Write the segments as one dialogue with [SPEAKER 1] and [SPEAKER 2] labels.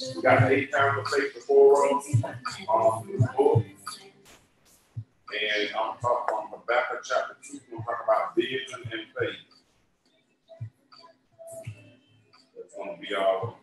[SPEAKER 1] We got 8 times of faith before us. The book. And I'm talking from Habakkuk chapter 2. We'll talk about vision and faith. That's going to be our.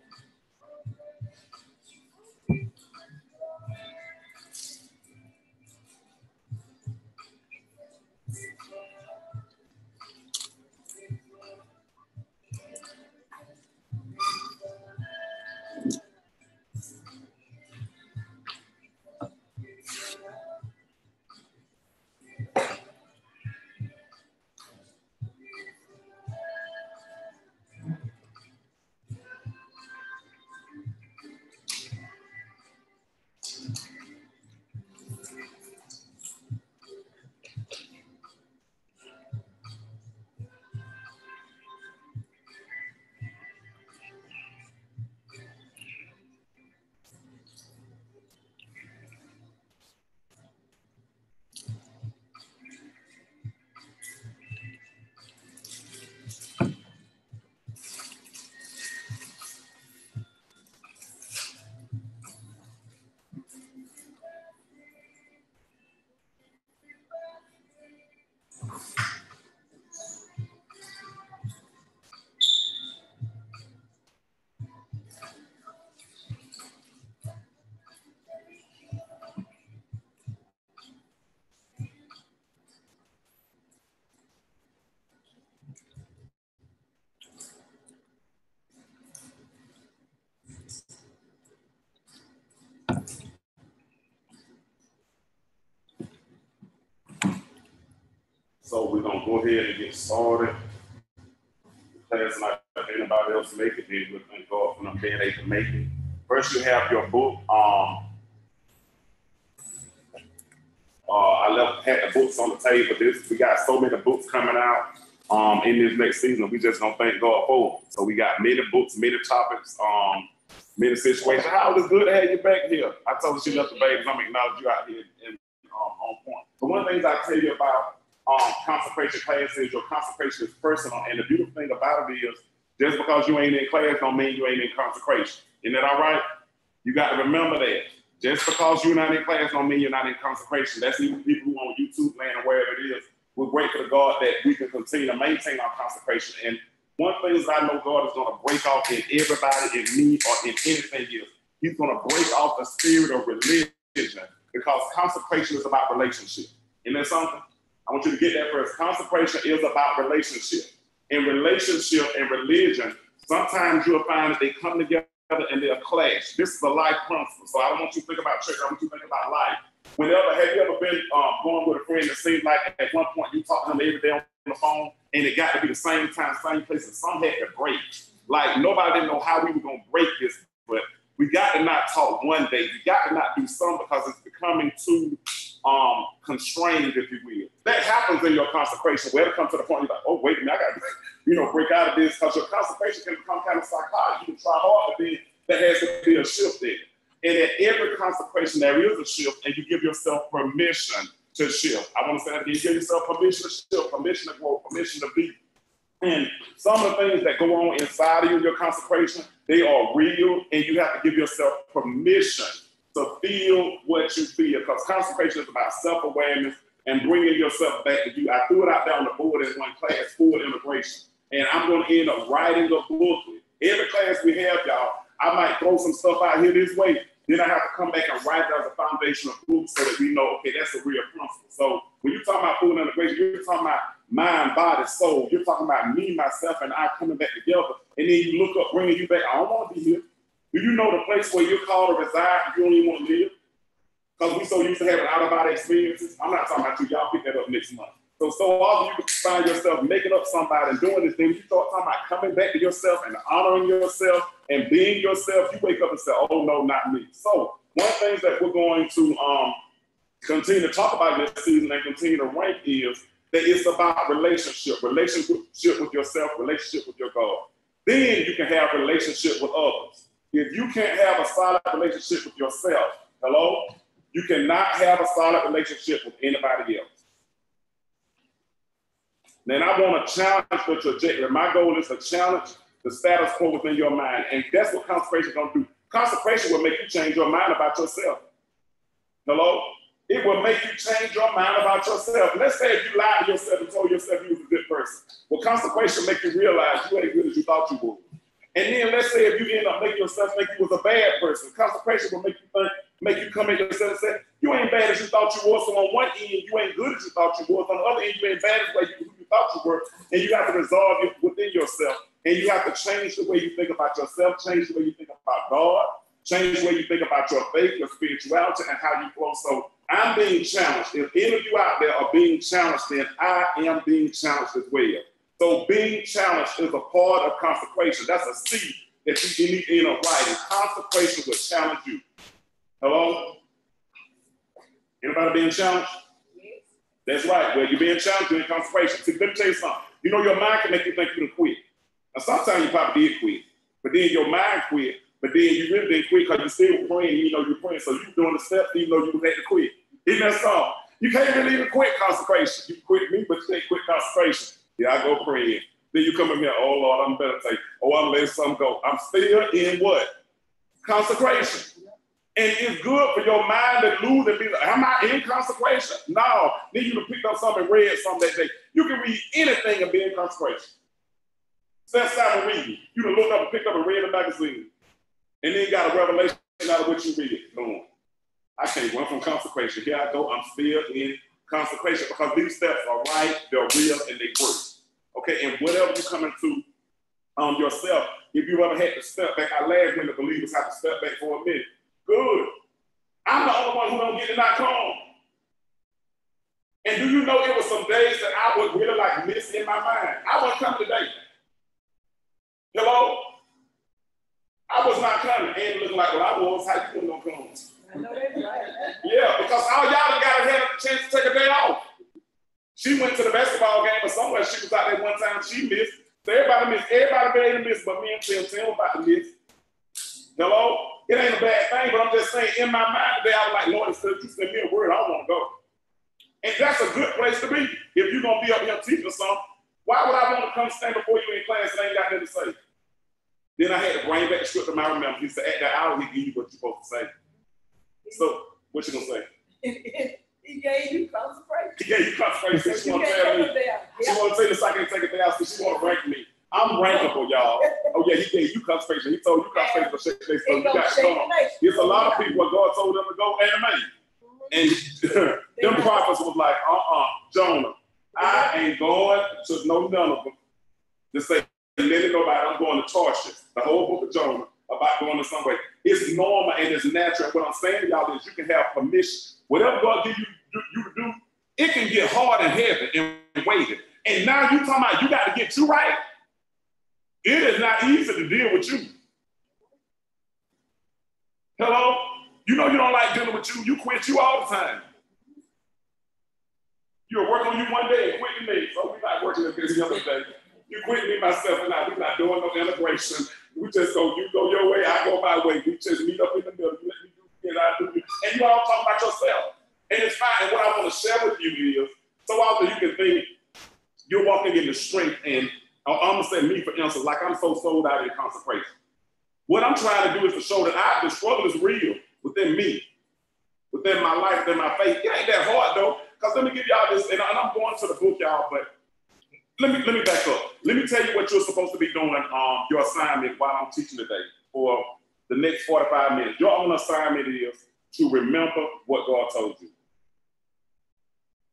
[SPEAKER 1] So we're going to go ahead and get started. Class like anybody else make it, then we'll thank God for them being able to make it. First, you have your book. I had the books on the table. We got so many books coming out in this next season. We just don't thank God for it. So we got many books, many topics, many situations. How is good to have you back here? I told you she left the baby. I'm acknowledge you out here on point. But one of the things I tell you about consecration class is your consecration is personal. And the beautiful thing about it is just because you ain't in class don't mean you ain't in consecration. Isn't that all right? You got to remember that. Just because you're not in class don't mean you're not in consecration. That's even people who on YouTube land or wherever it is. We're grateful to God that we can continue to maintain our consecration. And one thing is I know God is going to break off in everybody, in me, or in anything else. He's going to break off the spirit of religion because consecration is about relationship. Isn't that something? I want you to get that first. Consecration is about relationship. In relationship and religion, sometimes you'll find that they come together and they'll clash. This is a life principle. So I don't want you to think about church. I want you to think about life. Have you ever been going with a friend that seemed like at one point you talk to them every day on the phone and it got to be the same time, same place, and some had to break. Like nobody didn't know how we were going to break this, but we got to not talk one day. We got to not do some because it's becoming too constrained, if you will. That happens in your consecration where it comes to the point you're like, oh, wait a minute, I got to break out of this because your consecration can become kind of psychotic. You can try hard, but then there has to be a shift there. And at every consecration, there is a shift, and you give yourself permission to shift. I want to say that again. You give yourself permission to shift, permission to grow, permission to be. And some of the things that go on inside of you in your consecration, they are real, and you have to give yourself permission to feel what you feel, because consecration is about self-awareness and bringing yourself back to you. I threw it out there on the board in one class, Full Integration, and I'm going to end up writing a booklet. Every class we have, y'all, I might throw some stuff out here this way, then I have to come back and write it as a foundational book so that we know, okay, that's a real principle. So when you're talking about Full Integration, you're talking about mind, body, soul. You're talking about me, myself, and I coming back together. And then you look up, bringing you back. I don't want to be here. Do you know the place where you're called to reside if you don't even want to live? Because we so used to having out-of-body experiences. I'm not talking about you. Y'all pick that up next month. So often you find yourself making up somebody and doing this thing. You start talking about coming back to yourself and honoring yourself and being yourself. You wake up and say, oh, no, not me. So one of the things that we're going to continue to talk about in this season and continue to rank is that it's about relationship with yourself, relationship with your God. Then you can have relationship with others. If you can't have a solid relationship with yourself, hello, you cannot have a solid relationship with anybody else. Then I want to challenge the trajectory. My goal is to challenge the status quo within your mind. And that's what consecration is going to do. Consecration will make you change your mind about yourself. Hello? It will make you change your mind about yourself. Let's say if you lied to yourself and told yourself you was a good person. Well, consecration make you realize you ain't good as you thought you would. And then let's say if you end up making yourself think you was a bad person. Consecration will make you think, make you come at yourself and say, you ain't bad as you thought you were. So on one end, you ain't good as you thought you were. On the other end, you ain't bad as you thought you were. And you have to resolve it within yourself. And you have to change the way you think about yourself, change the way you think about God, change the way you think about your faith, your spirituality, and how you flow. So I'm being challenged. If any of you out there are being challenged, then I am being challenged as well. So being challenged is a part of consecration. That's a seed that you need in a writing. Consecration will challenge you. Hello? Anybody being challenged? Yes. That's right. Well, you're being challenged in consecration. See, let me tell you something. You know, your mind can make you think you can quit. Now, sometimes you probably did quit, but then your mind quit, but then you really didn't quit because you still praying, even though you're praying. So you're doing the steps even though you had to quit. Isn't that something? You can't really even quit consecration. You quit me, but you can't quit consecration. Yeah, I go praying. Then you come in here, oh Lord, I'm better take. Oh, I'm letting something go. I'm still in what? Consecration. And it's good for your mind to lose and be like, am I in consecration? No. Then you can pick up something and read something that day. You can read anything and be in consecration. Step Simon reading. You can look up and pick up and read a magazine. And then you got a revelation out of what you read. Boom. I can't run from consecration. Here I go. I'm still in consecration because these steps are right, they're real, and they work. Okay, and whatever you come into yourself, if you ever had to step back, I laugh when the believers have to step back for a minute. Good. I'm the only one who don't get to not come. And do you know it was some days that I would really like miss in my mind? I wasn't coming today. Hello? I was not coming. And looking like, well, I was. How you gonna come? I know that's right. Yeah, because all y'all done got to have a chance to take a day off. She went to the basketball game, but somewhere she was out there one time. She missed. So everybody missed. Everybody made a miss, but me and Tim was about to miss. Hello? It ain't a bad thing, but I'm just saying, in my mind today, I was like, Lord, instead of you send me a word, I want to go. And that's a good place to be. If you're going to be up here teaching something, why would I want to come stand before you in class and ain't got nothing to say? Then I had to bring back the script of my remember. He said, at that hour, he give you what you're supposed to say. So, what you going to say?
[SPEAKER 2] He gave you consecration.
[SPEAKER 1] He gave you consecration. She want to tell me. She want to say this, I can't take it down, so she want to rank me. I'm rankable, y'all. Oh, yeah, he gave you consecration. He told you consecration for shake place. So you got to come. There's a lot of people where God told them to go anime. And them prophets was like, Jonah, I ain't going to no none of them. Just say, let it go by, I'm going to Tarshish. The whole book of Jonah about going to somewhere. It's normal and it's natural. What I'm saying to y'all is you can have permission. Whatever God gives you to do, it can get hard and heavy and weighted. And now you talking about you got to get you right. It is not easy to deal with you. Hello? You know you don't like dealing with you. You quit you all the time. You'll work on you one day and quit me. So we're not working against the other day. You quit me, myself, and I. We're not doing no integration. We just go, you go your way, I go my way. We just meet up in the middle. You let me do it, I do it. And you all talk about yourself. And it's fine. And what I want to share with you is, so often you can think you're walking in the strength, and I'm going to say me, for instance, like I'm so sold out in consecration. What I'm trying to do is to show that the struggle is real within me, within my life, within my faith. It ain't that hard, though, because let me give y'all this, and I'm going to the book, y'all, but let me back up. Let me tell you what you're supposed to be doing, your assignment while I'm teaching today for the next 45 minutes. Your own assignment is to remember what God told you.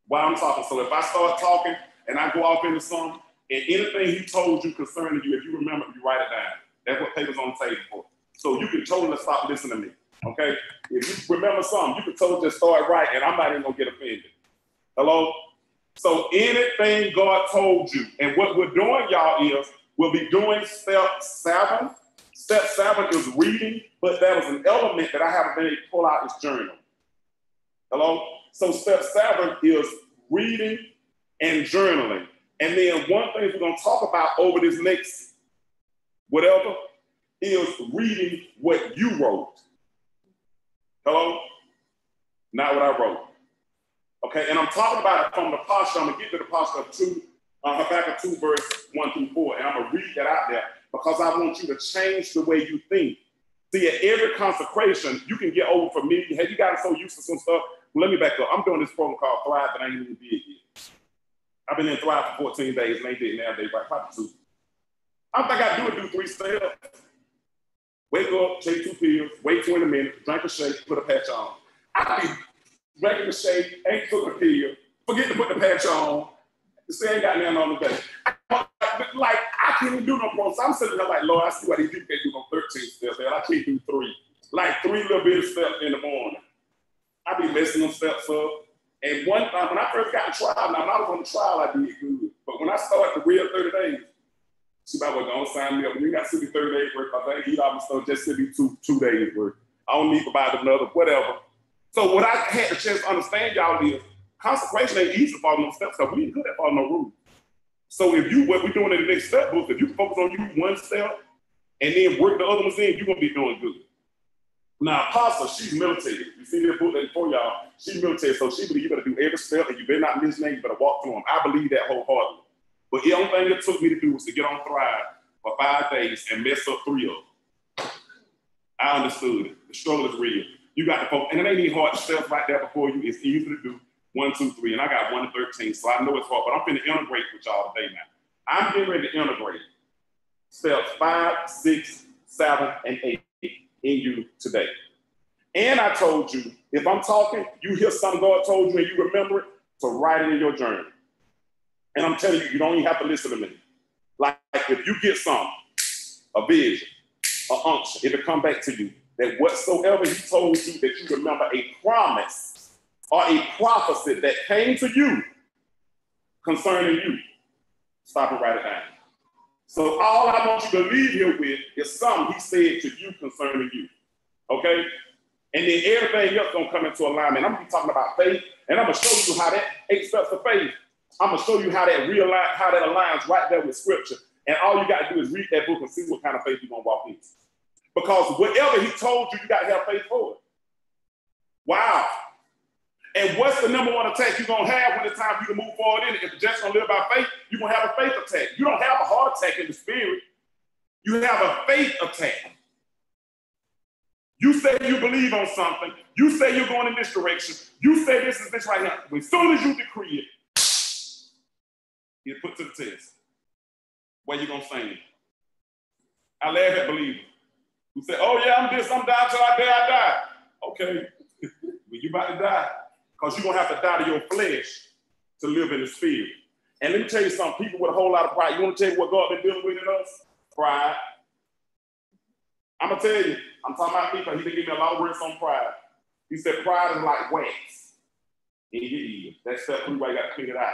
[SPEAKER 1] While I'm talking. So if I start talking and I go off into something, and anything he told you concerning you, if you remember, you write it down. That's what paper's on the table for. So you can totally stop listening to me, okay? If you remember something, you can totally just start right, and I'm not even gonna get offended. Hello? So anything God told you, and what we're doing, y'all, is we'll be doing step 7. Step 7 is reading, but there was an element that I haven't been able to pull out is journal. Hello? So step 7 is reading and journaling. And then one thing we're going to talk about over this next whatever is reading what you wrote. Hello? Not what I wrote. Okay, and I'm talking about it from the posture. I'm going to get to the posture of Habakkuk 2, verse 1 through 4. And I'm going to read that out there because I want you to change the way you think See, at every consecration, you can get over familiar. Have you gotten so used to some stuff? Well, let me back up. I'm doing this program called Thrive that I ain't even did yet. I've been in Thrive for 14 days and ain't did nowadays, right? Probably 2. I think I do 3 steps. Wake up, take 2 pills, wait 20 minutes, drink a shake, put a patch on. I be drinking the shake, ain't took a pill, forget to put the patch on. Say ain't got nothing on the day. Like, I can't even do no programs. I'm sitting there like, Lord, I see why these people can't do no 13 steps. I can't do 3. Like 3 little bit of steps in the morning. I be messing them steps up. And one time, when I first got in trial, now when I was on the trial, I did good. But when I started the real 30 days, she about was gonna sign me up. When you got to be 30 days worth, I think he'd almost just to be two days worth. I don't need to buy another, whatever. So what I had the chance to understand, y'all, is consecration ain't easy to follow no steps, because we ain't good at following no rules. So if you, what we're doing in the next step book, if you focus on you one step and then work the other ones in, you're gonna be doing good. Now, Apostle, she's military. You see this book for y'all, she's military, so she believe you better do every step and you better not miss name, you better walk through them. I believe that wholeheartedly. But the only thing it took me to do was to get on Thrive for 5 days and mess up 3 of them. I understood it. The struggle is real. You got to focus, and it ain't even hard to step right there before you. It's easy to do. 1, 2, 3, and I got 1 to 13, so I know it's hard, but I'm finna integrate with y'all today now. I'm getting ready to integrate steps 5, 6, 7, and 8 in you today. And I told you, if I'm talking, you hear something God told you and you remember it, to write it in your journal. And I'm telling you, you don't even have to listen to me. Like if you get something, a vision, an unction, it'll come back to you that whatsoever he told you, that you remember a promise or a prophecy that came to you concerning you. Stop and write it down. So all I want you to leave here with is something he said to you concerning you. Okay? And then everything else gonna come into alignment. I'm gonna be talking about faith, and I'm gonna show you how that 8 steps of faith. I'm gonna show you how that aligns right there with scripture. And all you gotta do is read that book and see what kind of faith you're gonna walk into. Because whatever he told you, you gotta have faith for it. Wow. And what's the number 1 attack you're gonna have when it's time for you to move forward in it? If you're just gonna live by faith, you're gonna have a faith attack. You don't have a heart attack in the spirit. You have a faith attack. You say you believe on something. You say you're going in this direction. You say this is this right now. As soon as you decree it, you put to the test. Where you gonna sing it? I laugh at believers who say, "Oh yeah, I'm this, I'm down till I die." Okay, well, you about to die because you're gonna have to die to your flesh to live in the spirit. And let me tell you something. People with a whole lot of pride. You want to tell you what God been dealing with in us? Pride. I'm gonna tell you. I'm talking about people. He didn't give me a lot of words on pride. He said pride is like wax in your ear. That's the why you got to clean it out.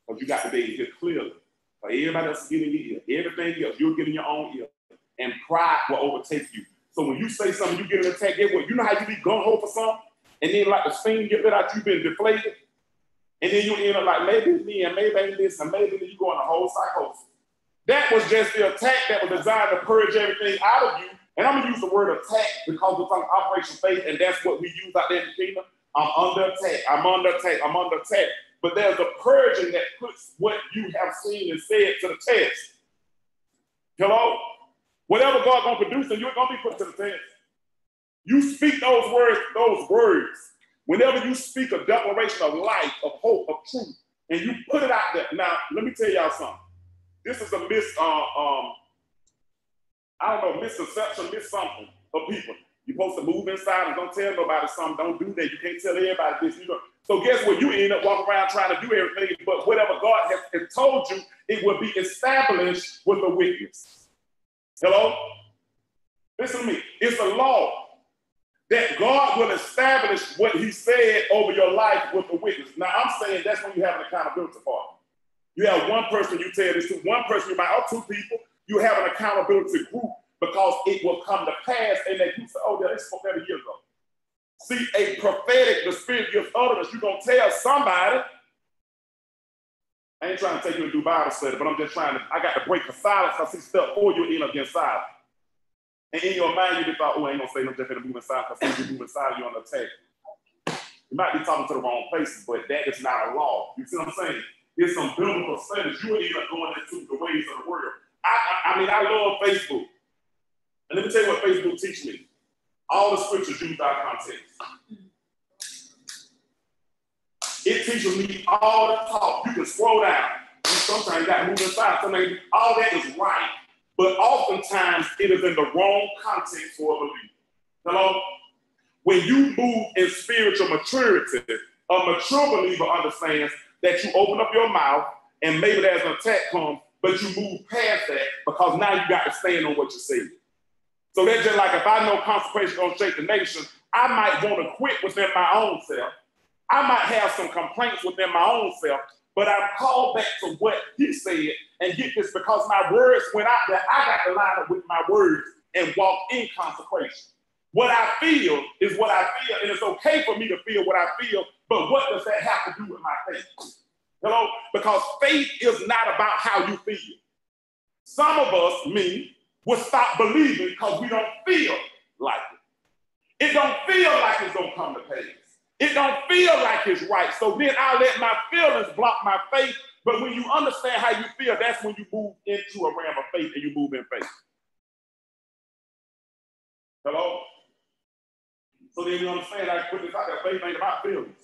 [SPEAKER 1] Because you got to be able to hear clearly. For everybody else to get in your ear. Everything else, you'll get in your own ear. And pride will overtake you. So when you say something, you get an attack, get what? You know how you be gung-ho for something? And then like the steam get lit out, you've been deflated. And then you end up like, maybe it's me, and maybe ain't this, and maybe you go in a whole psychosis. That was just the attack that was designed to purge everything out of you. And I'm gonna use the word attack because we're talking Operation Faith, and that's what we use out there in the kingdom. I'm under attack, I'm under attack, I'm under attack. But there's a purging that puts what you have seen and said to the test. Hello? Whatever God's gonna produce, and you're gonna be put to the test. You speak those words. Whenever you speak a declaration of life, of hope, of truth, and you put it out there. Now, let me tell y'all something. This is a misconception, something of people. You're supposed to move inside and don't tell nobody something. Don't do that. You can't tell everybody this. So guess what? You end up walking around trying to do everything, but whatever God has told you, it will be established with a witness. Hello? Listen to me. It's a law that God will establish what he said over your life with a witness. Now, I'm saying that's when you have an accountability partner. You have one person you tell this to, one person you might, or 2 people, you have an accountability group because it will come to pass and that you say, oh, yeah, they spoke that a year ago. See, a prophetic, the spirit gives utterance. You're going to tell somebody. I ain't trying to take you to do Bible study, but I'm just trying to, I got to break the silence because see, step 4, you end up getting silent. And in your mind, you just thought, oh, I ain't going to say no, just going to move inside because you're moving silent, you're on the attack. You might be talking to the wrong places, but that is not a law. You see what I'm saying? There's some biblical studies. You will end up going into the ways of the world. I mean, I love Facebook. And let me tell you what Facebook teaches me. All the scriptures used out of context. It teaches me all the talk. You can scroll down. Sometimes you got to move inside. Sometimes all that is right. But oftentimes it is in the wrong context for a believer. Hello? When you move in spiritual maturity, a mature believer understands that you open up your mouth and maybe there's an attack comes, but you move past that because now you got to stand on what you said. So that's just like if I know consecration gonna shake the nation, I might want to quit within my own self. I might have some complaints within my own self, but I'm called back to what he said and get this because my words went out there. I got to line up with my words and walk in consecration. What I feel is what I feel, and it's okay for me to feel what I feel, but what does that have to do with my faith? Hello? Because faith is not about how you feel. Some of us, me, will stop believing because we don't feel like it. It don't feel like it's going to come to pass. It don't feel like it's right. So then I'll let my feelings block my faith. But when you understand how you feel, that's when you move into a realm of faith and you move in faith. Hello? So then you understand, I put this out there, faith ain't about feelings.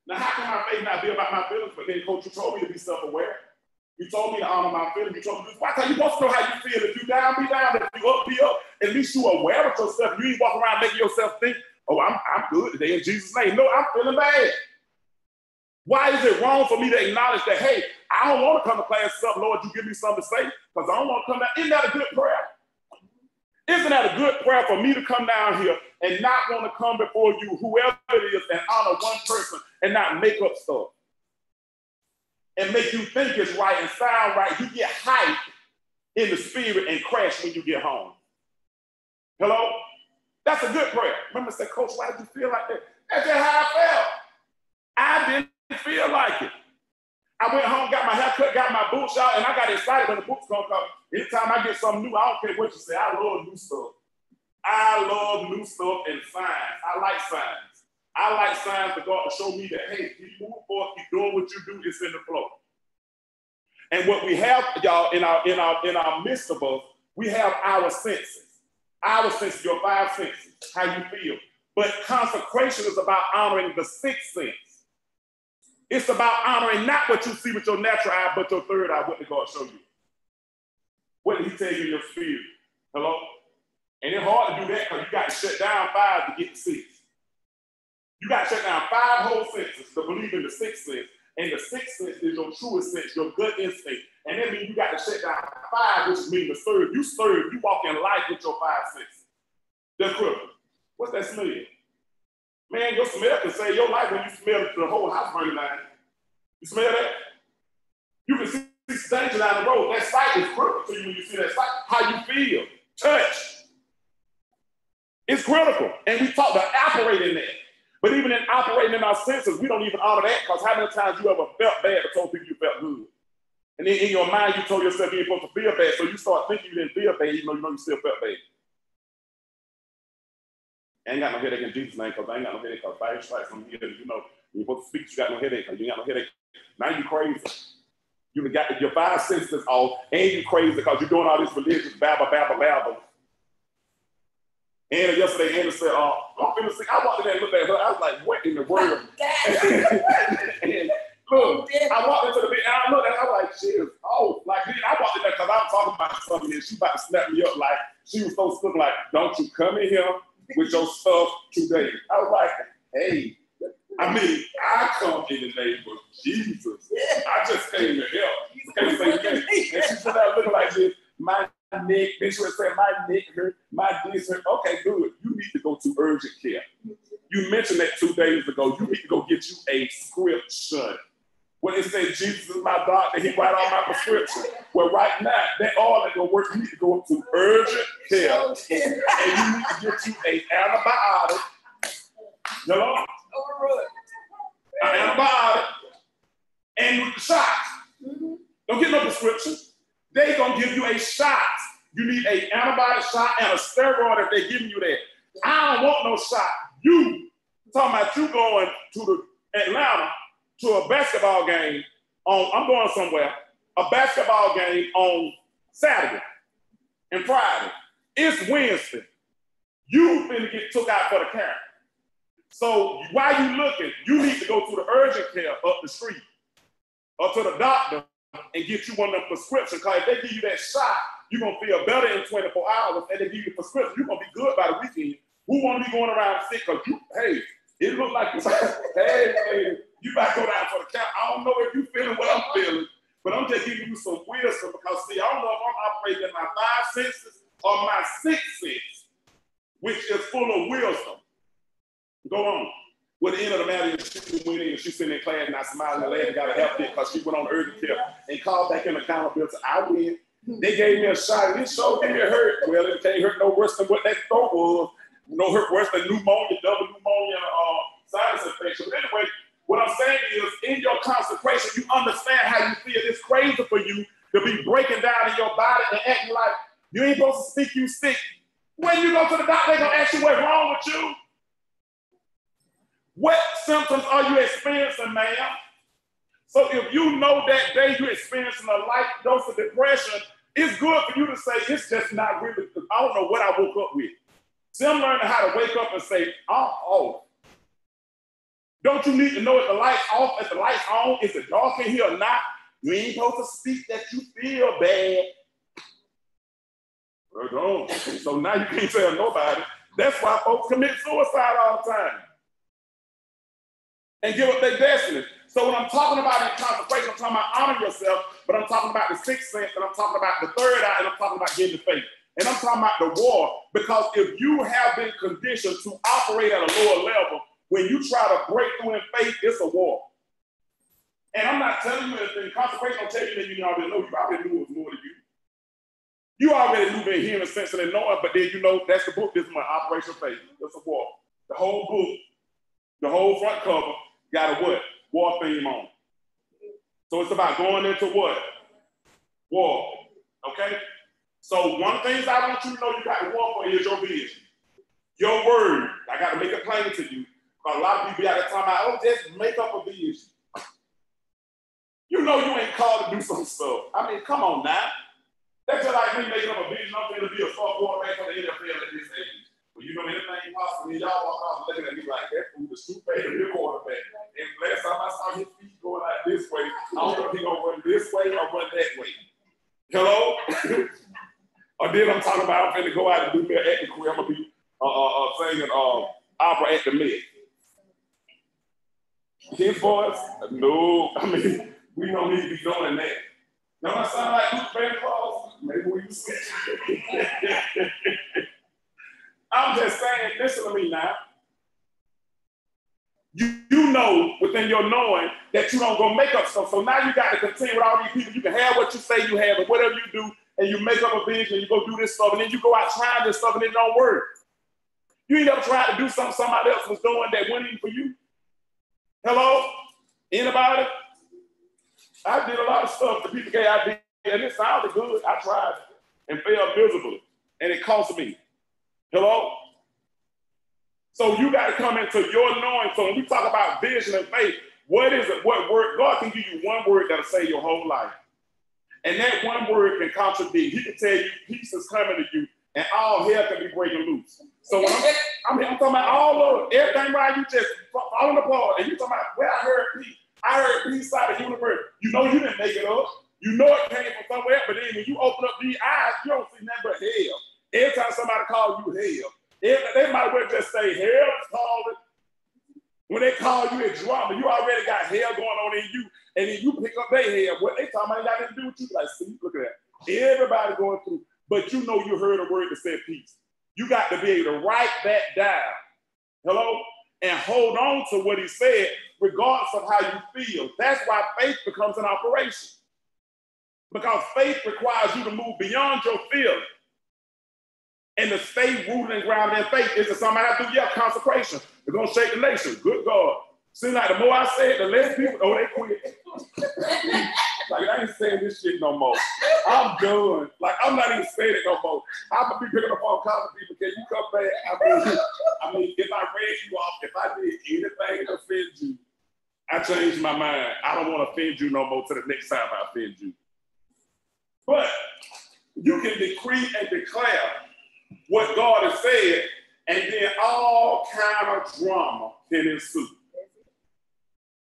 [SPEAKER 1] Now, how can my faith not be about my feelings? But then, Coach, you told me to be self-aware. You told me to honor my feelings. You told me to do. Why? Because you supposed to know how you feel. If you down, be down. If you up, be up. At least you aware of yourself. You ain't walking around making yourself think, oh, I'm good today in Jesus' name. No, I'm feeling bad. Why is it wrong for me to acknowledge that, hey, I don't want to come to class, Lord, you give me something to say, because I don't want to come down. Isn't that a good prayer? Isn't that a good prayer for me to come down here and not want to come before you, whoever it is, and honor one person and not make up stuff and make you think it's right and sound right? You get hyped in the spirit and crash when you get home. Hello? That's a good prayer. Remember, say, Coach, why did you feel like that? That's just how I felt. I didn't feel like it. I went home, got my hair cut, got my boots out, and I got excited when the books gonna come. Anytime I get something new, I don't care what you say. I love new stuff. I love new stuff and signs. I like signs. I like signs for God to show me that, hey, keep moving forward, keep doing what you do, it's in the flow. And what we have, y'all, in our midst of us, we have our senses. Our senses, your five senses, how you feel. But consecration is about honoring the sixth sense. It's about honoring not what you see with your natural eye, but your third eye. What did God show you? What did he tell you in your spirit? Hello? And it's hard to do that because you got to shut down five to get the six. You got to shut down five whole senses to believe in the sixth sense. And the sixth sense is your truest sense, your good instinct. And that means you got to shut down five, which means to serve. You serve, you walk in life with your five senses. They're critical. What's that smell? Man, your smell can save your life when you smell the whole house burning down. You smell that? You can see danger down the road. That sight is critical to you when you see that sight. How you feel, touch. It's critical. And we talk about operating that. But even in operating in our senses, we don't even honor that because how many times you ever felt bad but told people you felt good? And then in your mind, you told yourself you ain't supposed to feel bad, so you start thinking you didn't feel bad even though you know you still felt bad. I ain't got no headache in Jesus' name because I ain't got no headache because fire strikes on here. You know, you're supposed to speak, you got no headache because you ain't got no headache. Now you crazy. You got your five senses off and you crazy because you're doing all this religious babble. And yesterday, Anna said, I'm feeling sick. I walked in there and looked at her. I was like, what in the world? And look, I walked into the bed and I looked at her. I was like, she is old. Like, then I walked in there because I was talking about something and she about to snap me up. Like, she was so stuck, like, don't you come in here with your stuff today. I was like, hey, I mean, I come in the name of Jesus. I just came to help. Can't say that. And she said, out looking like this. My neck, then she would say, my neck hurt, my this hurt. Okay, good. You need to go to urgent care. You mentioned that 2 days ago. You need to go get you a prescription. When it says Jesus is my doctor, he write all my prescription. Well, right now, that all that gonna work. You need to go to urgent care, and you need to get you an antibiotic. You know? An antibiotic and with the shots. Don't get no prescription. They're going to give you a shot. You need an antibiotic shot and a steroid if they're giving you that. I don't want no shot. You talking about you going to the Atlanta to a basketball game I'm going somewhere, a basketball game on Saturday and Friday. It's Wednesday. you finna get took out for the count. So while you looking, you need to go to the urgent care up the street or to the doctor and get you one of them prescriptions. Because if they give you that shot, you're going to feel better in 24 hours, and they give you the prescription, you're going to be good by the weekend. Who want to be going around sick? Because hey, it look like you, hey, you about to go down for the count. I don't know if you feeling what I'm feeling, but I'm just giving you some wisdom because, see, I don't know if I'm operating in my 5 senses or my 6th sense, which is full of wisdom. Go on. Well, the end of the matter is she went in and she's sitting in class and I smiled and laughed and got a help it because she went on urgent care and called back in accountability. I win. They gave me a shot and it showed me it hurt. Well, it can't hurt no worse than what that throat was. No hurt worse than pneumonia, double pneumonia, sinus infection. But anyway, what I'm saying is in your consecration, you understand how you feel. It's crazy for you to be breaking down in your body and acting like you ain't supposed to speak, you sick. When you go to the doctor, they're going to ask you what's wrong with you. What symptoms are you experiencing, ma'am? So if you know that day you're experiencing a light dose of depression, it's good for you to say, it's just not really, I don't know what I woke up with. See, I'm learning how to wake up and say, I'm off. Don't you need to know if the light's off, if the light's on, is it dark in here or not? You ain't supposed to speak that you feel bad. Well, don't. So now you can't tell nobody. That's why folks commit suicide all the time and give up their destiny. So when I'm talking about in consecration, I'm talking about honor yourself, but I'm talking about the 6th sense, and I'm talking about the 3rd eye, and I'm talking about getting the faith. And I'm talking about the war, because if you have been conditioned to operate at a lower level, when you try to break through in faith, it's a war. And I'm not telling you anything. Consecration don't tell you that you already know. You already knew it was more than you. You already knew being hearing, sensing, and knowing, but then you know that's the book this month, Operation Faith. It's a war. The whole book, the whole front cover, got a what? War theme on. So it's about going into what? War. Okay? So one of the things I want you to know you got to war for is your vision. Your word. I got to make it plain to you. Because a lot of people out there talking about, oh, just make up a vision. You know you ain't called to do some stuff. I mean, come on now. That's just like me making up a vision. I'm going to be a soft quarterback for the NFL at this age. But you know anything possible, y'all walk off looking at me like that fool, the stupid real quarterback. And last time I saw his feet going out this way, I don't know if he's going to run this way or run that way. Hello? Or then I'm talking about I'm going to go out and do me an acting career. I'm going to be singing opera at the Met. His voice? No. I mean, we don't need to be doing that. Now, I sound like Luke Vandross. Maybe we used to. I'm just saying, listen to me now. You know within your knowing that you don't go make up stuff. So now you got to continue with all these people. You can have what you say you have, and whatever you do, and you make up a vision, and you go do this stuff, and then you go out trying this stuff, and it don't work. You ain't ever tried to do something somebody else was doing that went in for you? Hello? Anybody? I did a lot of stuff that people gave I did, and it sounded good. I tried it and failed miserably, and it cost me. Hello? So you got to come into your knowing. So when we talk about vision and faith, what is it? What word? God can give you one word that'll save your whole life. And that one word can contradict. He can tell you peace is coming to you, and all hell can be breaking loose. So when I'm talking about all of it, everything right, you just falling apart, and you talking about, well, I heard peace. I heard peace out of the universe. You know you didn't make it up. You know it came from somewhere, but then when you open up these eyes, you don't see nothing but hell. Every time somebody calls you hell, they might well just say hell is calling. When they call you a drama, you already got hell going on in you, and then you pick up their hell. What they talking about got nothing to do with you. Like, see, look at that. Everybody going through, but you know you heard a word that said peace. You got to be able to write that down. Hello? And hold on to what he said, regardless of how you feel. That's why faith becomes an operation. Because faith requires you to move beyond your feeling and to stay rooted and grounded in faith. Is it something I have to do? Yeah, consecration. We're going to shake the nation. Good God. Seems like the more I say it, the less people, oh, they quit. Like, I ain't saying this shit no more. I'm done. Like, I'm not even saying it no more. I'm going to be picking up on common people. Can you come back? I mean, if I read you off, if I did anything to offend you, I changed my mind. I don't want to offend you no more till the next time I offend you. But you can decree and declare what God has said, And then all kind of drama can ensue.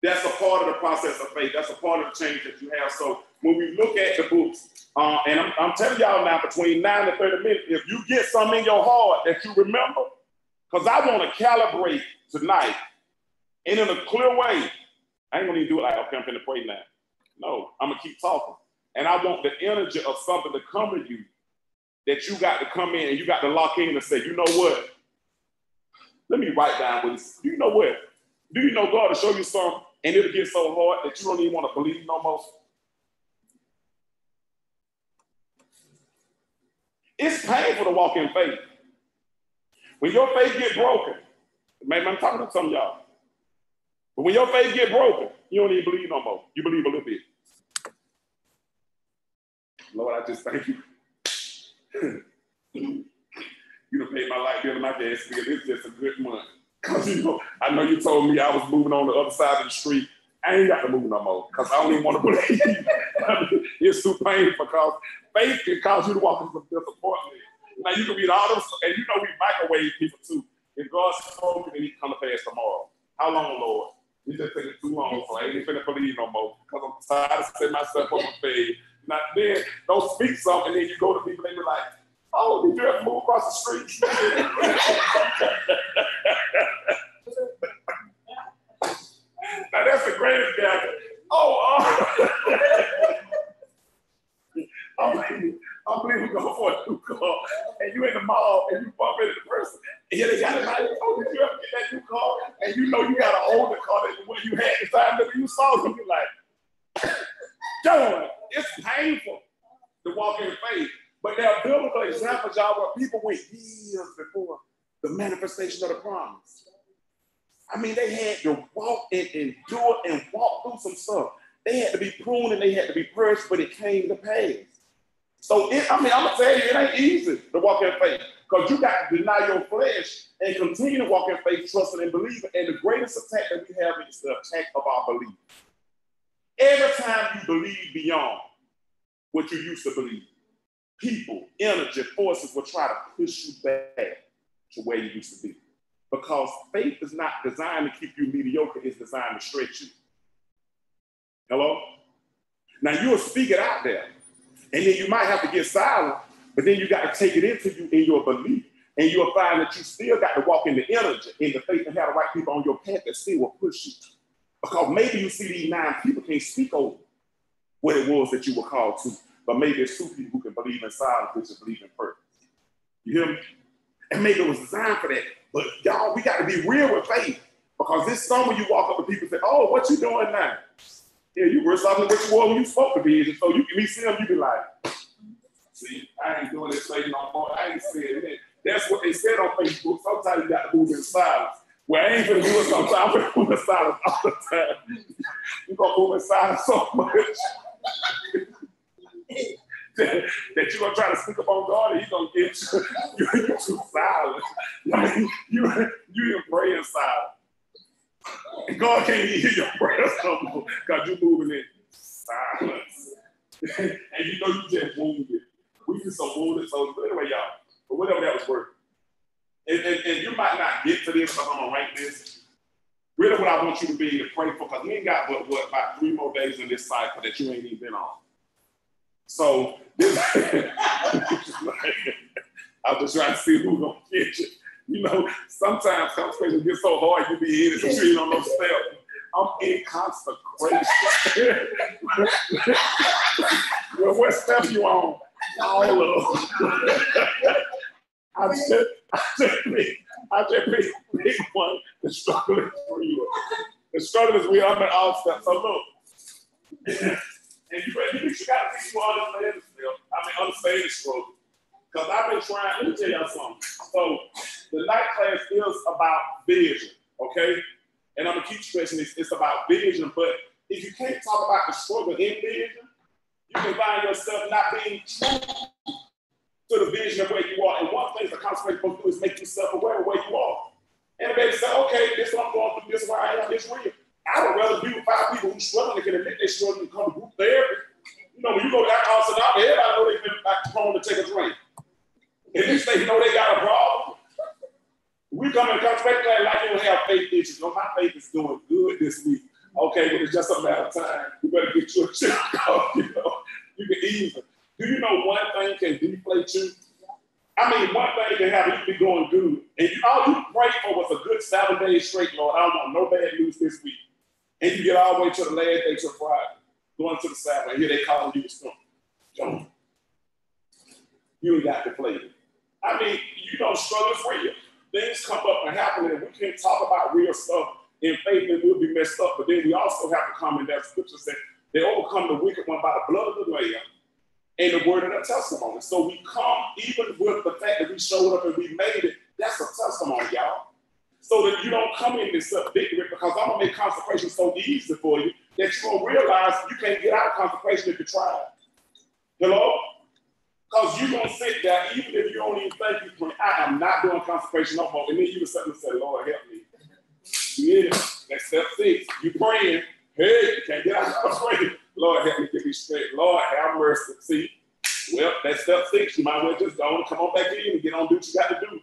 [SPEAKER 1] That's a part of the process of faith. That's a part of the change that you have. So when we look at the books, and I'm telling y'all now, between 9 and 30 minutes, if you get something in your heart that you remember, because I want to calibrate tonight, and in a clear way, I ain't gonna even do it like, okay, I'm finna pray now. No, I'm gonna keep talking. And I want the energy of something to come to you that you got to come in and you got to lock in and say, you know what? Let me write down what it's, you know what? Do you know God will show you something and it'll get so hard that you don't even want to believe no more? It's painful to walk in faith. When your faith get broken, maybe I'm talking to some of y'all, but when your faith get broken, you don't even believe no more. You believe a little bit. Lord, I just thank you. You done paid my light bill and my gas bill. It's just a good month. Because, you know, I know you told me I was moving on the other side of the street. I ain't got to move no more because I don't even want to believe. It's too painful because faith can cause you to walk into some disappointment. Now, you can read all those, and you know we microwave people too. If God's spoken, then he come to pass tomorrow. How long, Lord? He just taking too long, so I ain't finna believe no more because I'm tired of setting myself on my faith. Now, then, don't speak something, and then you go to people and they be like, oh, did you ever move across the street? Now, that's the greatest guy. I believe we go for a new car, and you in the mall, and you bump into the person, and here they got it like, oh, did you ever get that new car? And you know you got an older car than the one you had the time that you saw them, you're like, John, it's painful to walk in faith. But there are biblical examples, y'all, where people went years before the manifestation of the promise. I mean, they had to walk and endure and walk through some stuff. They had to be pruned and they had to be purged, but it came to pass. So, I'm going to tell you, it ain't easy to walk in faith because you got to deny your flesh and continue to walk in faith, trusting and believing. And the greatest attack that we have is the attack of our belief. Every time you believe beyond what you used to believe, people, energy, forces will try to push you back to where you used to be. Because faith is not designed to keep you mediocre, it's designed to stretch you. Hello? Now you'll speak it out there, and then you might have to get silent, but then you got to take it into you in your belief, and you'll find that you still got to walk in the energy, in the faith, and have the right people on your path that still will push you. Because maybe you see these 9 people can't speak over what it was that you were called to. But maybe it's 2 people who can believe in silence, which is believe in purpose. You hear me? And maybe it was designed for that. But y'all, we got to be real with faith. Because this summer you walk up to people and say, oh, what you doing now? Yeah, you were something what you were when you spoke to me. And so you can see them, you be like, see, I ain't doing this faith no more. I ain't saying that. That's what they said on Facebook. Sometimes you got to move in silence. Well, I ain't gonna do it sometimes. I'm gonna move in silence all the time. You're gonna move in silence so much. that you're gonna try to speak up on God and he's gonna get you. You're too silent. I mean, you even pray in silence. And God can't hear your prayers no more because you're moving in silence. And you know you just wounded. We just so wounded. So anyway, y'all, but whatever that was worth. And you might not get to this, but I'm gonna rank this. Really what I want you to be to pray for, because we ain't got about 3 more days in this cycle that you ain't even been on. So this, I'm just trying to see who's gonna get you. You know, sometimes consecration gets so hard you be in it, so you don't know step. I'm in consecration. Well, what step you on? All of them. I just pick one. The struggle is real. The struggle is real. I'm in all steps. So look. And you got to see people understand understand the struggle. Because I've been trying, let me tell y'all something. So the night class is about vision, okay? And I'm going to keep stressing this. It's about vision, but if you can't talk about the struggle in vision, you can find yourself not being true to the vision of where you are. And one thing the consecration supposed to do is make you self-aware of where you are. And they say, okay, this is what I'm going through, this is where I am, this is real. I would rather be with 5 people who struggling and can admit they're struggling and come to group therapy. You know, when you go to that house and out, everybody know they've been back home to take a drink. At least they know they got a problem. We come in consecration class like you don't have faith issues. No, my faith is doing good this week. Okay, but it's just a matter of time. You better get your shit off, you know. You can easily. Do you know one thing can deflate you? I mean, one thing can happen, you can be going good. And all you pray for was a good 7 days straight, Lord. I don't want no bad news this week. And you get all the way to the last day till Friday, going to the Sabbath, and here they calling you the storm. Don't. You ain't got deflated. I mean, you don't struggle for real. Things come up and happen, and we can't talk about real stuff in faith, and we'll be messed up. But then we also have to come in that scripture saying they overcome the wicked one by the blood of the Lamb and the word of their testimony. So we come, even with the fact that we showed up and we made it, that's a testimony, y'all. So that you don't come in this victory, because I'm going to make consecration so easy for you that you're going to realize you can't get out of consecration if you try. Hello? Because you're going to sit there, even if you don't even think you can, I am not doing consecration no more. And then you just sit and say, Lord, help me. Yeah, that's step 6. You praying, hey, you can't get out of consecration. Lord, help me get me straight. Lord, have mercy. See, well, that's step 6. You might well just go and come on back in and get on, do what you got to do.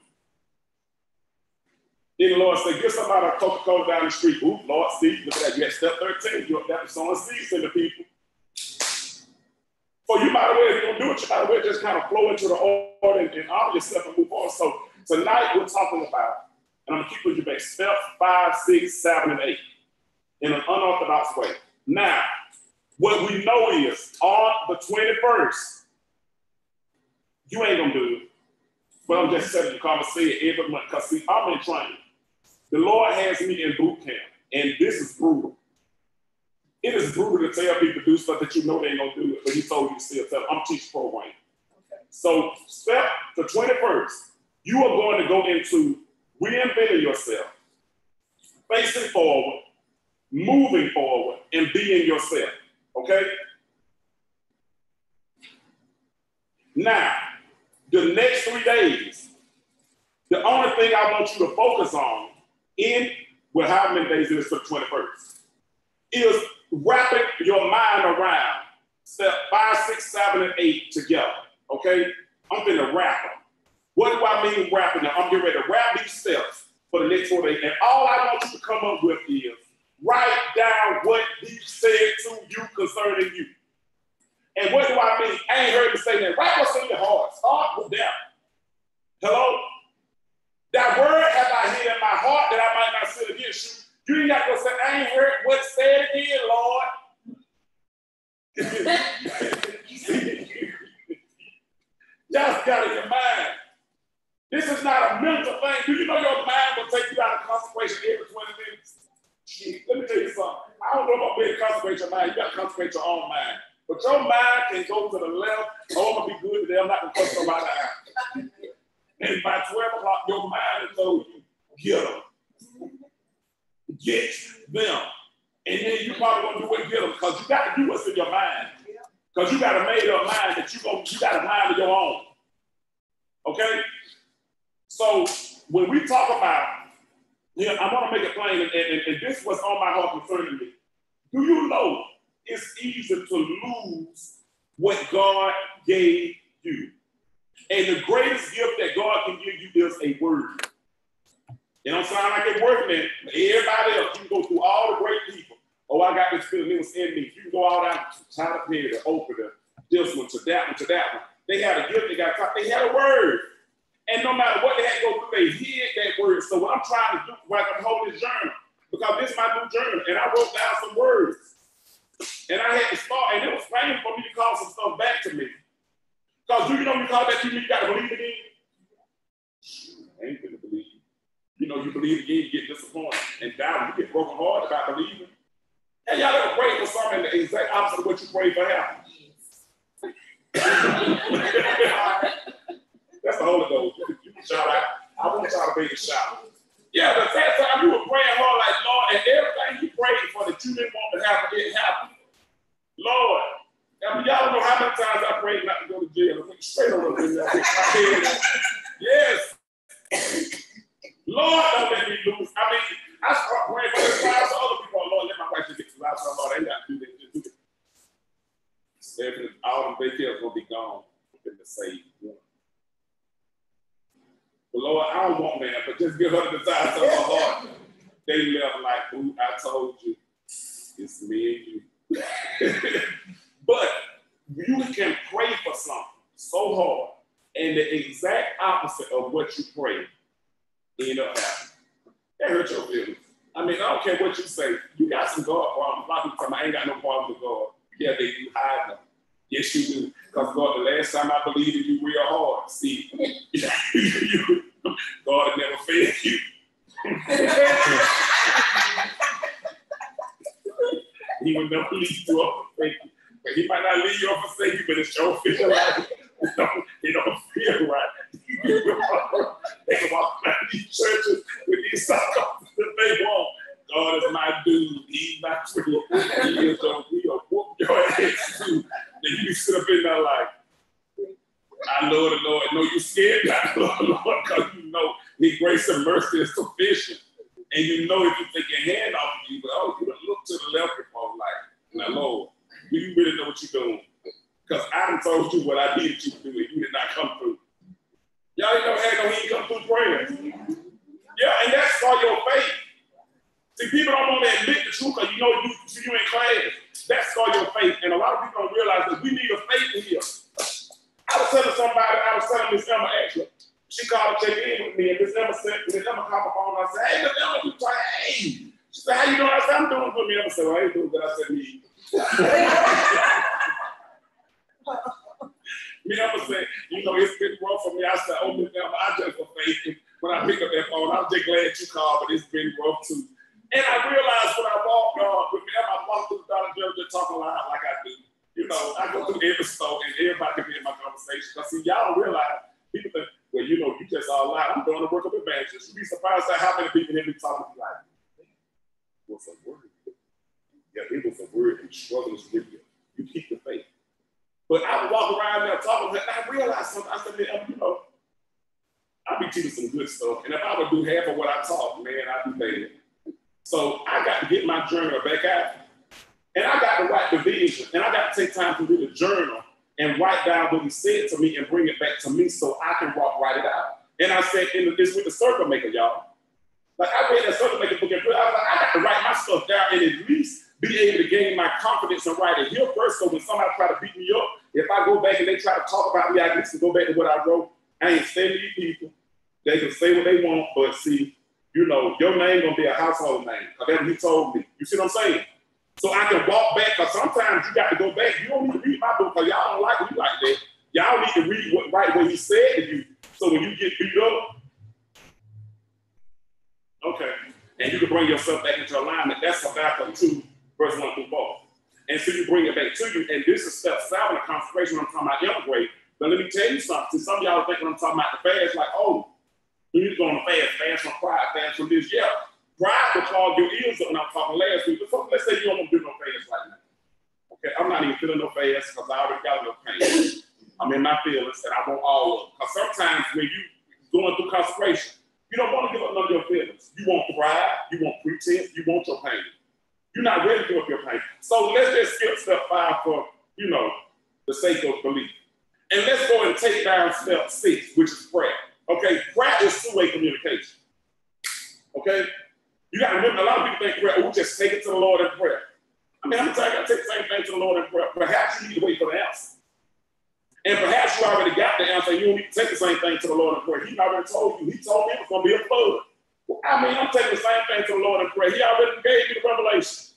[SPEAKER 1] Then the Lord said, give somebody a Coca-Cola down the street. Ooh, Lord, see, look at that. You at step 13. You're up there sowing seeds in the people. So you might as well, if you don't do it, you might as well just kind of flow into the order and honor yourself and move on. So tonight we're talking about, and I'm going to keep with you back, step 5, 6, 7, and 8 in an unorthodox way. Now, what we know is on the 21st, you ain't going to do it. But I'm just telling you, because I'm going to say it every month. Because see, I'm in training. The Lord has me in boot camp, and this is brutal. It is brutal to tell people to do stuff that you know they ain't going to do it, but he told you to still tell them. I'm teaching program. Okay. So step the 21st, you are going to go into reinventing yourself, facing forward, moving forward, and being yourself. Okay? Now, the next 3 days, the only thing I want you to focus on well, how many days is it for the 21st, is wrapping your mind around step 5, 6, 7, and 8 together. Okay? I'm going to wrap them. What do I mean wrapping them? I'm getting ready to wrap these steps for the next 4 days. And all I want you to come up with is write down what he said to you concerning you. And what do I mean? I ain't heard you say that. Write what's in your heart. Start with that. Hello? That word have I hid in my heart that I might not sin against you. You ain't got to say, I ain't heard what said again, Lord. Just got in your mind. This is not a mental thing. Do you know your mind will take you out of concentration every 20 minutes? Let me tell you something. I don't know about being concentrate your mind. You got to concentrate your own mind. But your mind can go to the left. Oh, I'm going to be good today. I'm not going to cuss nobody out. And by 12 o'clock, your mind is told you, get them. Get them. And then you probably going to do what get them, because you got to do what's in your mind. Because you got a made up mind that you got a mind of your own. Okay? So when we talk about, I want to make it plain, and this was on my heart concerning me. Do you know it's easy to lose what God gave you? And the greatest gift that God can give you is a word. It don't sound like it's working it. Everybody else, you can go through all the great people. Oh, I got this feeling, it was in me. You can go all out to Tyler Perry, to Oprah, to this one, to that one, to that one. They had a gift, they had a word. And no matter what they had to go through, they hid that word. So what I'm trying to do, like I'm holding this journal, because this is my new journal, and I wrote down some words. And I had to start, and it was painful for me to call some stuff back to me. Because do you know you call back to me, you got to believe again? I ain't gonna believe. You know, you believe again, you get disappointed. And down, you get broken heart about believing. And y'all ever pray for something the exact opposite of what you prayed for happen? That's the Holy Ghost. You can shout out. I want y'all to be a shout. Yeah, the first time you were praying hard like, Lord, and everything you prayed for that you didn't want to happen, it happened. Lord, I mean, y'all don't know how many times I prayed not to go to jail. I went straight over there. Yes. Lord, don't let me lose. I mean, I start praying for the lives of other people. Lord, let my wife just get to lives. Lord, I ain't got to do that. Just do it. All the daycares will be gone. I'm going to save one. But Lord, I don't want that, but just give her the desires of her heart. They left like, ooh, I told you, it's me and you. But you can pray for something so hard, and the exact opposite of what you pray end up happening. That hurt your feelings. I mean, I don't care what you say. You got some God problems. A lot of people tell me, I ain't got no problems with God. Yeah, they do hide them. Yes, you do. Because God, the last time I believed in you real hard, see, God had never failed you. He would never leave you or forsake you. But he might not leave you or forsake you, but it sure feel like it don't feel right. They can walk around these churches with these socks that they want. God is my dude. He's not free. He is he'll whoop your ass too. Then you sit up in there like, I know the Lord. No, you scared that Lord, because you know His grace and mercy is sufficient. And you know if you take your hand off of you, but oh, you don't look to the left before, like, now Lord, do you really know what you're doing? Because I done told you what I needed you to do, and you did not come through. Y'all ain't never had no he come through prayers. Yeah, and that's all your faith. See, people don't want to admit the truth because you know you in class. That's all your faith. And a lot of people don't realize that we need a faith in here. I was telling Miss Emma actually. She called to check in with me, and Miss Emma called my phone and I said, hey, Miss Emma, you talking? Hey. She said, how you doing? I said, I'm doing good. Miss Emma said, well, I ain't doing good. I said, me. Miss Emma said, you know, it's been rough for me. I said, oh, Miss Emma, I just for faith. When I pick up that phone, I'm just glad you called, but it's been rough too. And I realized when I walked with Emma, I walked through the Dollar General just talking loud like I do. You know, I go through every store and everybody can be in my conversation. Because see, y'all don't realize, people think, well, you know, you just all loud. I'm doing the work of evangelist. You'd be surprised at how many people hear me talking to you like, what's a word? Yeah, it was a word and struggles with you. You keep the faith. But I would walk around there talking to her, and I realized something. I said, you know, I be teaching some good stuff. And if I would do half of what I taught, man, I'd be bad. So I got to get my journal back out. And I got to write the vision. And I got to take time to read the journal and write down what he said to me and bring it back to me so I can write it out. And I said, it's with the circle maker, y'all. Like I read that circle maker book and I was like, I got to write my stuff down and at least be able to gain my confidence and write it here first. So when somebody try to beat me up, if I go back and they try to talk about me, I can go back to what I wrote. I ain't standing these people. They can say what they want, but see, you know, your name gonna be a household name. Because that's what he told me. You see what I'm saying? So I can walk back, because sometimes you got to go back. You don't need to read my book because y'all don't like me like that. Y'all need to read what he said to you. So when you get beat up, okay, and you can bring yourself back into alignment. That's Habakkuk 2, verse 1 through 4. And so you bring it back to you. And this is step 7 of consecration when I'm talking about immigrate. But let me tell you something. See, some of y'all are thinking I'm talking about the fast, like, oh, you need to go on a fast from pride, fast from this. Yeah. Pride will clog your ears up when I'm talking last week. Let's say you don't want to do no fast right now. Okay, I'm not even feeling no fast because I already got no pain. I'm in my feelings and I want all of them. Because sometimes when you going through consecration, you don't want to give up none of your feelings. You want pride, you want pretense, you want your pain. You're not ready to give up your pain. So let's just skip step 5 for, you know, the sake of belief. And let's go and take down step 6, which is prayer. Okay, prayer is two-way communication. Okay? You got to remember, a lot of people think prayer, we just take it to the Lord in prayer. I mean, I'm going to tell you, I take the same thing to the Lord in prayer. Perhaps you need to wait for the answer. And perhaps you already got the answer, and you don't need to take the same thing to the Lord in prayer. He already told you. He told me it was going to be a flood. Well, I mean, I'm taking the same thing to the Lord in prayer. He already gave me the revelation.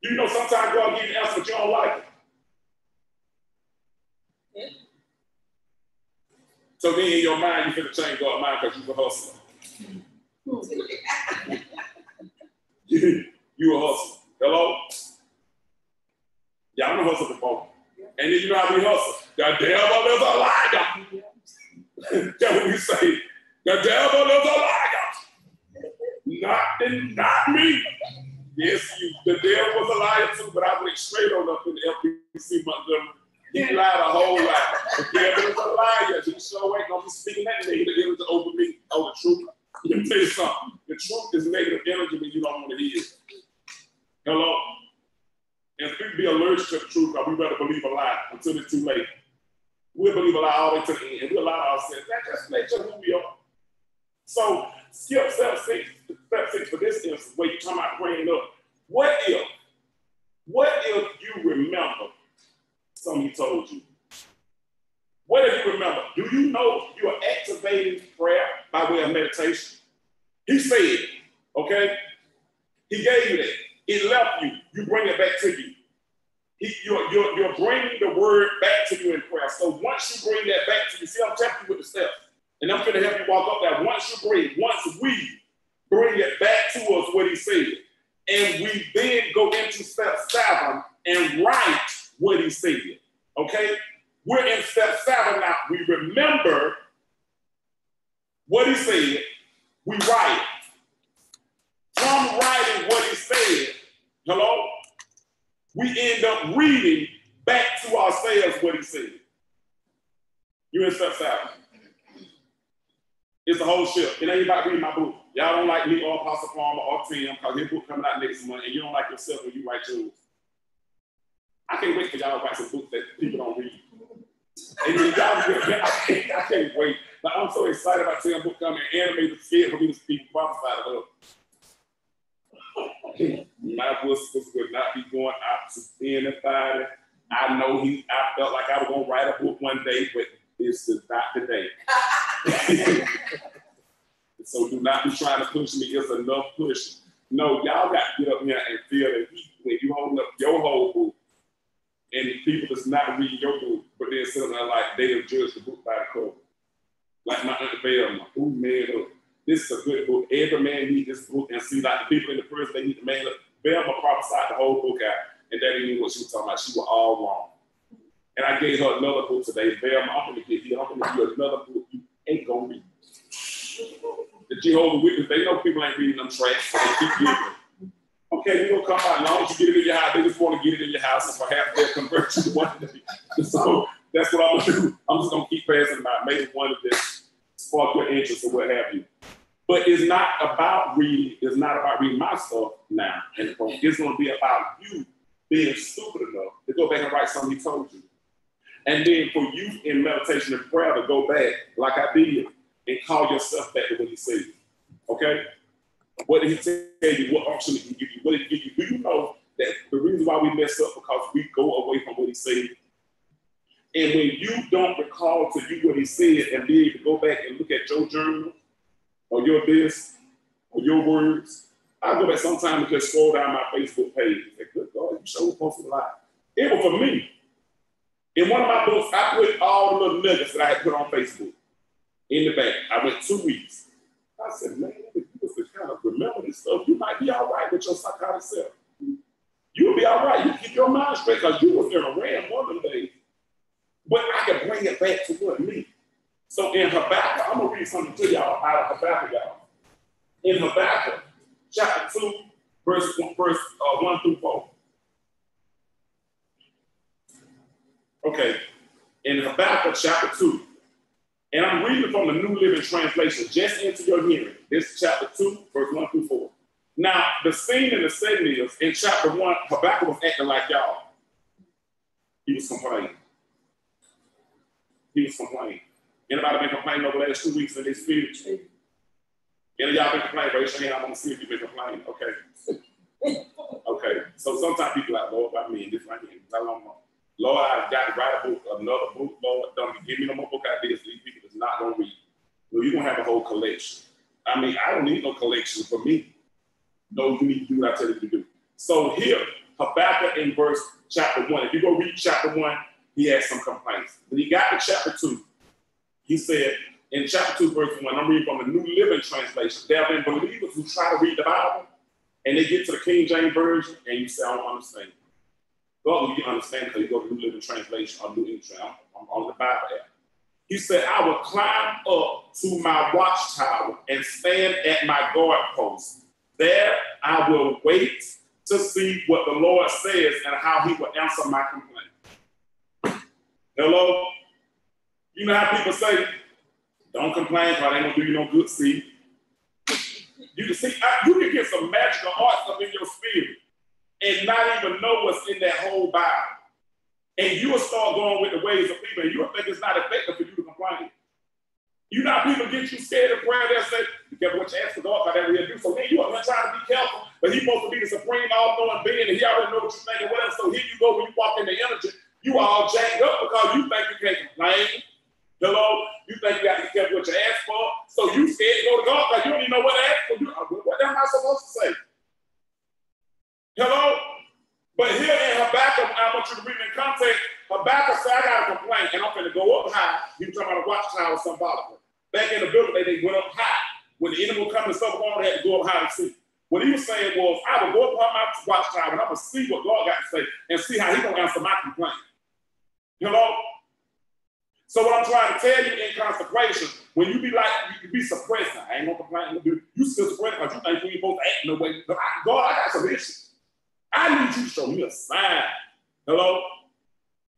[SPEAKER 1] You know, sometimes God gives you the answer, but you don't like it. Yeah. So then in your mind, you finna change God's mind because you're a hustler. You a hustler. Hello? Yeah, I'm a hustler before. And then you know how we hustle. The devil is a liar. That's what we say. The devil is a liar. Not me. Yes, the devil was a liar too, but I went straight on up in the FBC Montgomery. He lied a whole lot. The devil is a liar. He sure ain't gonna be speaking that negative energy over me. Oh, the truth. Let me tell you something. The truth is negative energy when you don't want to hear it. Hello? And people be allergic to the truth, because we better believe a lie until it's too late. We'll believe a lie all the way to the end, and we'll allow ourselves. That's just nature who we are. So skip step six for this instance, where you talking about praying up. What if you remember something he told you? What if you remember? Do you know you are activating prayer by way of meditation? He said, okay? He gave you that. It left you. You bring it back to you. You're bringing the word back to you in prayer. So once you bring that back to you, see, I'm telling you with the steps. And I'm going to help you walk up that. Once we bring it back to us what he said, and we then go into step 7 and write what he said, okay? We're in step 7 now. We remember what he said. We write it. From writing what he said, hello, we end up reading back to ourselves what he said. You're in step 7. It's the whole ship. It ain't about reading my book. Y'all don't like me or Apostle Palmer or Tim because his book coming out next month, and you don't like yourself when you write yours. I can't wait for y'all to write some books that people don't read. And then I can't wait. Like, I'm so excited about Tim's book coming. Animated scared for me to speak prophesied of her. My whispers would not be going out to anybody. I know I felt like I was going to write a book one day, but it's just not today. So do not be trying to push me. It's enough pushing. No, y'all got to get up here and feel the heat when you hold up your whole book and the people that's not reading your book, but they're sitting there like they have judged the book by the cover. Like my Aunt Velma, who made up. This is a good book. Every man needs this book, and see, like the people in the prison, they need the man. Velma prophesied the whole book out, and that didn't even what she was talking about. She was all wrong. And I gave her another book today. Velma, I'm going to give you another book you ain't going to read. The Jehovah's Witnesses, they know people ain't reading them tracks, so they keep giving them. Okay, we're going to come out. As long as you get it in your house, they just want to get it in your house, and perhaps they'll convert you one day. So that's what I'm going to do. I'm just going to keep passing them out. Maybe one of them spark your interest or what have you. But it's not about reading. It's not about reading my stuff now. And it's going to be about you being stupid enough to go back and write something he told you. And then for you in meditation and prayer to go back, like I did, and call yourself back to what he said. Okay? What did he tell you? What option did he give you? What did he give you? Do you know that the reason why we mess up because we go away from what he said? And when you don't recall to do what he said and be able to go back and look at your journal or your this or your words, I go back sometime and just scroll down my Facebook page and say, good God, you sure posted a lot. It was for me. In one of my books, I put all the little nuggets that I had put on Facebook in the back. I went 2 weeks. I said, man, if you was to kind of remember this stuff, you might be all right with your psychotic self. You'll be all right. You keep your mind straight because you was in a ram one of them days. But I can bring it back to what me. So in Habakkuk, I'm going to read something to y'all out of Habakkuk, y'all. In Habakkuk, chapter 2, verse 1 through 4. Okay, in Habakkuk chapter 2, and I'm reading from the New Living Translation, just into your hearing. This is chapter 2, verse 1 through 4. Now, the scene in the setting is, in chapter 1, Habakkuk was acting like y'all. He was complaining. Anybody been complaining over the last 2 weeks in this spirit? Any of y'all been complaining? Raise your hand, I want to see if you've been complaining. Okay. Okay, so sometimes people are like, Lord, about me, and this right here, I don't know. Lord, I've got to write a book, another book, Lord, don't give me no more book ideas. These people is not going to read. No, you're going to have a whole collection. I mean, I don't need no collection for me. No, you need to do what I tell you to do. So here, Habakkuk in chapter 1. If you go read chapter 1, he has some complaints. When he got to chapter 2, he said, in chapter 2, verse 1, I'm reading from the New Living Translation. There have been believers who try to read the Bible, and they get to the King James Version, and you say, I don't understand. God, you understand because you go to New Living Translation or New English. I'm on the Bible app. He said, I will climb up to my watchtower and stand at my guard post. There I will wait to see what the Lord says and how he will answer my complaint. Hello? You know how people say, don't complain because they ain't going to do you no good. See? You can get some magical arts up in your spirit and not even know what's in that whole Bible. And you will start going with the ways of people, and you'll think it's not effective for you to complain. You know how people get you scared of prayer, they'll say, be careful what you ask for God, because that will do. So then you are going to try to be careful, but he's supposed to be the supreme all-knowing being, and he already knows what you're thinking, whatever. So here you go, when you walk in the energy, you are all jacked up because you think you can't complain. Hello? You think you got to be careful what you ask for. So you scared to go to God because you don't even know what to ask for. What am I supposed to say? Hello? But here in Habakkuk, I want you to read in context, Habakkuk said, I got to complain, and I'm going to go up high. He was talking about a watchtower symbolically. Back in the building, they went up high. When the enemy would come and stuff on, they had to go up high to see. What he was saying was, I will go up on my watchtower, and I'm going to see what God got to say, and see how he's going to answer my complaint. Hello? So what I'm trying to tell you in consecration, when you be like, you be suppressed, I ain't going to complain, you still suppressed because you think you ain't supposed to act in the way. God, I got some issues. I need you to show me a sign. Hello?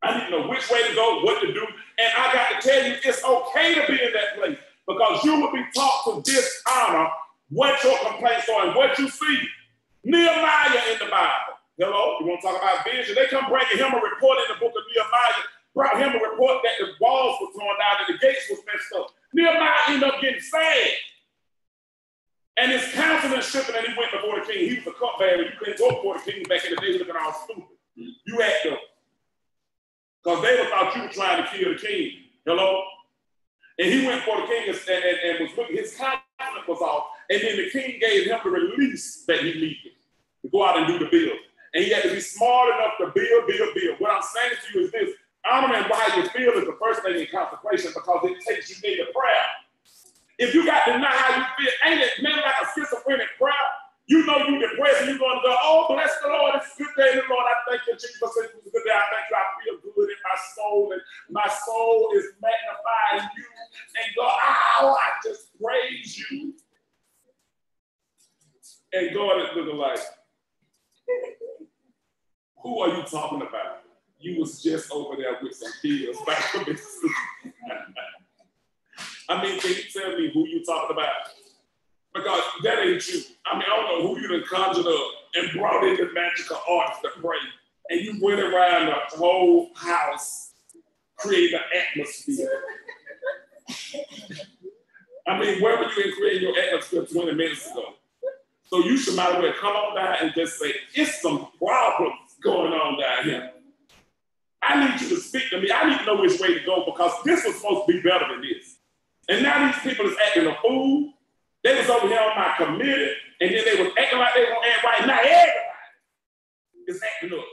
[SPEAKER 1] I need to know which way to go, what to do. And I got to tell you, it's okay to be in that place because you will be taught to dishonor what your complaints are and what you see. Nehemiah in the Bible. Hello? You want to talk about vision? They come bringing him a report in the book of Nehemiah. Brought him a report that the walls were torn down and the gates was messed up. Nehemiah ended up getting sad. And his countenance shifted and he went before the king. He was a cupbearer. You couldn't go before the king back in the day looking all stupid. You act up. Because they thought you were trying to kill the king. Hello? And he went before the king and was looking, his countenance was off. And then the king gave him the release that he needed to go out and do the build. And he had to be smart enough to build. What I'm saying to you is this. Honoring how you feel is the first thing in consecration because it takes you into prayer. If you got to know how you feel, ain't it nothing like a schizophrenic prayer? You know you're depressed and you're going to go, oh, bless the Lord, it's a good day, the Lord. I thank you, Jesus. It was a good day. I thank you. I feel good in my soul, and my soul is magnifying you. And God, oh, I just praise you. And God is looking like, who are you talking about? You was just over there with some pills. I mean, can you tell me who you talking about? Because that ain't you. I mean, I don't know who you done conjured up and brought in the magical arts to pray. And you went around the whole house, creating an atmosphere. I mean, where were you in creating your atmosphere 20 minutes ago? So you should might as well come on down and just say, it's some problems going on down here. I need you to speak to me. I need to know which way to go because this was supposed to be better than this. And now these people is acting a fool. They was over here on my committee, and then they was acting like they were going to act right. Now everybody is acting up.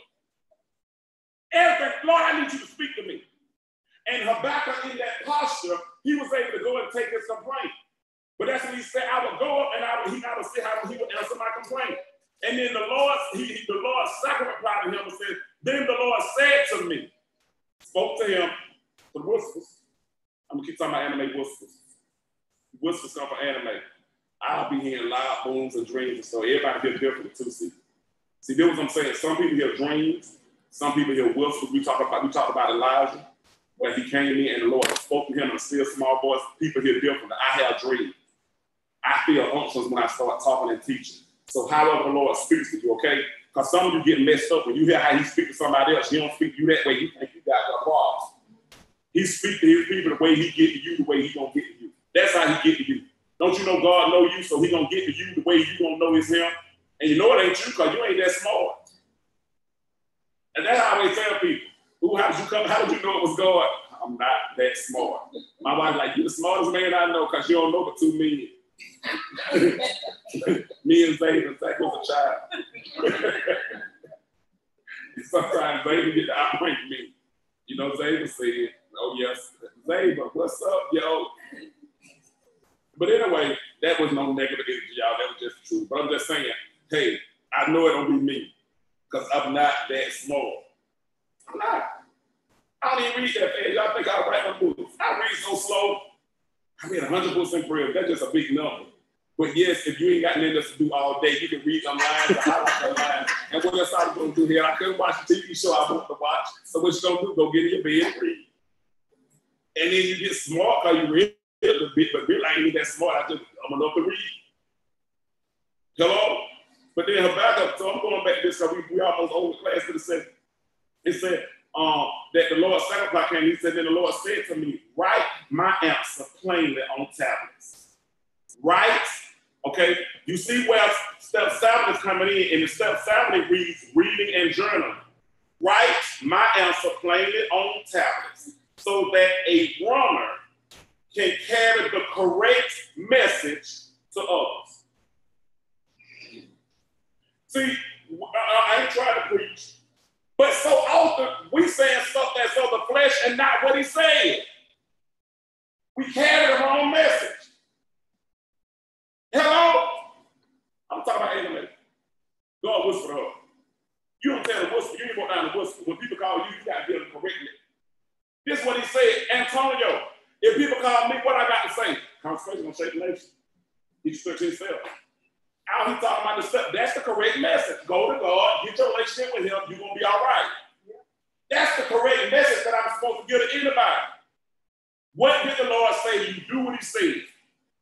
[SPEAKER 1] Everything, Lord, I need you to speak to me. And Habakkuk in that posture, he was able to go and take his complaint. But that's when he said, I would go up and I would see how he would answer my complaint. And then the Lord second replied to him and said, then the Lord said to me, spoke to him, the whispers. I'm gonna keep talking about anime whispers. Whispers come from anime. I'll be hearing loud booms and dreams, and so everybody hear different too. See, that's what I'm saying. Some people hear dreams, some people hear whispers. We talked about Elijah, where he came in and the Lord spoke to him in a still small voice. People hear differently. I have dreams. I feel unctions when I start talking and teaching. So however the Lord speaks to you, okay? Because some of you get messed up when you hear how he speaks to somebody else. He don't speak to you that way. You think you got a problem. He speaks to his people the way he get to you, the way he gonna get to you. That's how he get to you. Don't you know God know you, so he gonna get to you the way you gonna know it's him? And you know it ain't you because you ain't that smart. And that's how I always tell people, how did you know it was God? I'm not that smart. My wife's like, you the smartest man I know because you don't know but 2 million. Me and Zayden, Zach was a child. Sometimes Zayden get to outrank me. You know, Zayden said, oh yes, Zayden, what's up, yo? But anyway, that was no negative energy, y'all. That was just the truth. But I'm just saying, hey, I know it don't be me because I'm not that small. I'm not. I don't even read that fast. Y'all think I write my books. I read so slow. I read 100% prayer. That's just a big number. But yes, if you ain't got nothing else to do all day, you can read some lines or highlight some lines. And what else I was going to do here? I couldn't watch a TV show I wanted to watch. So what you going to do? Go get in your bed and read. And then you get smart because you read a little bit, but really I ain't that smart. I'm enough to read. Hello? But then Habakkuk, so I'm going back to this because we almost over class to the second. It said, that the Lord 7 o'clock came, he said, then the Lord said to me, write my answer plainly on tablets. Write, okay? You see where step 7 is coming in, and the step 7 it reads reading and journaling. Write my answer plainly on tablets so that a runner can carry the correct message to others. See, I ain't trying to preach, but so often we saying stuff that's of the flesh and not what he said. We carry the wrong message. Hello? I'm talking about Anna. Go and whisper to her. You don't tell the whisper, you ain't go down the whisper. When people call you, you got to get them correctly. This is what he said, Antonio. If people call me, what I got to say? Consecration gonna shake the nation. He stuck to himself. How he talking about the stuff? That's the correct message. Go to God, get your relationship with him, you're gonna be all right. That's the correct message that I'm supposed to give to anybody. What did the Lord say? You do what he said.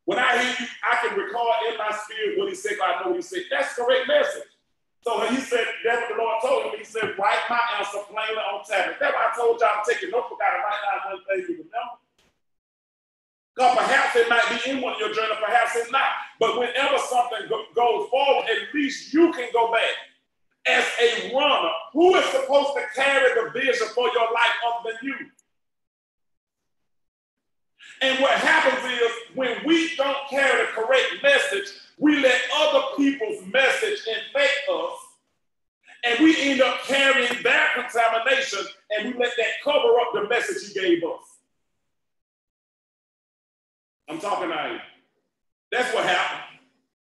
[SPEAKER 1] When I hear you, I can recall in my spirit what he said, I know what he said. That's the correct message. So when he said, that's what the Lord told him, he said, write my answer plainly on tablets. That's why I told y'all to take a notebook out and write down one thing you remember. Because perhaps it might be in one of your journal, perhaps it's not. But whenever something goes forward, at least you can go back. As a runner, who is supposed to carry the vision for your life other than you? And what happens is, when we don't carry the correct message, we let other people's message infect us, and we end up carrying their contamination, and we let that cover up the message he gave us. I'm talking about you. That's what happened.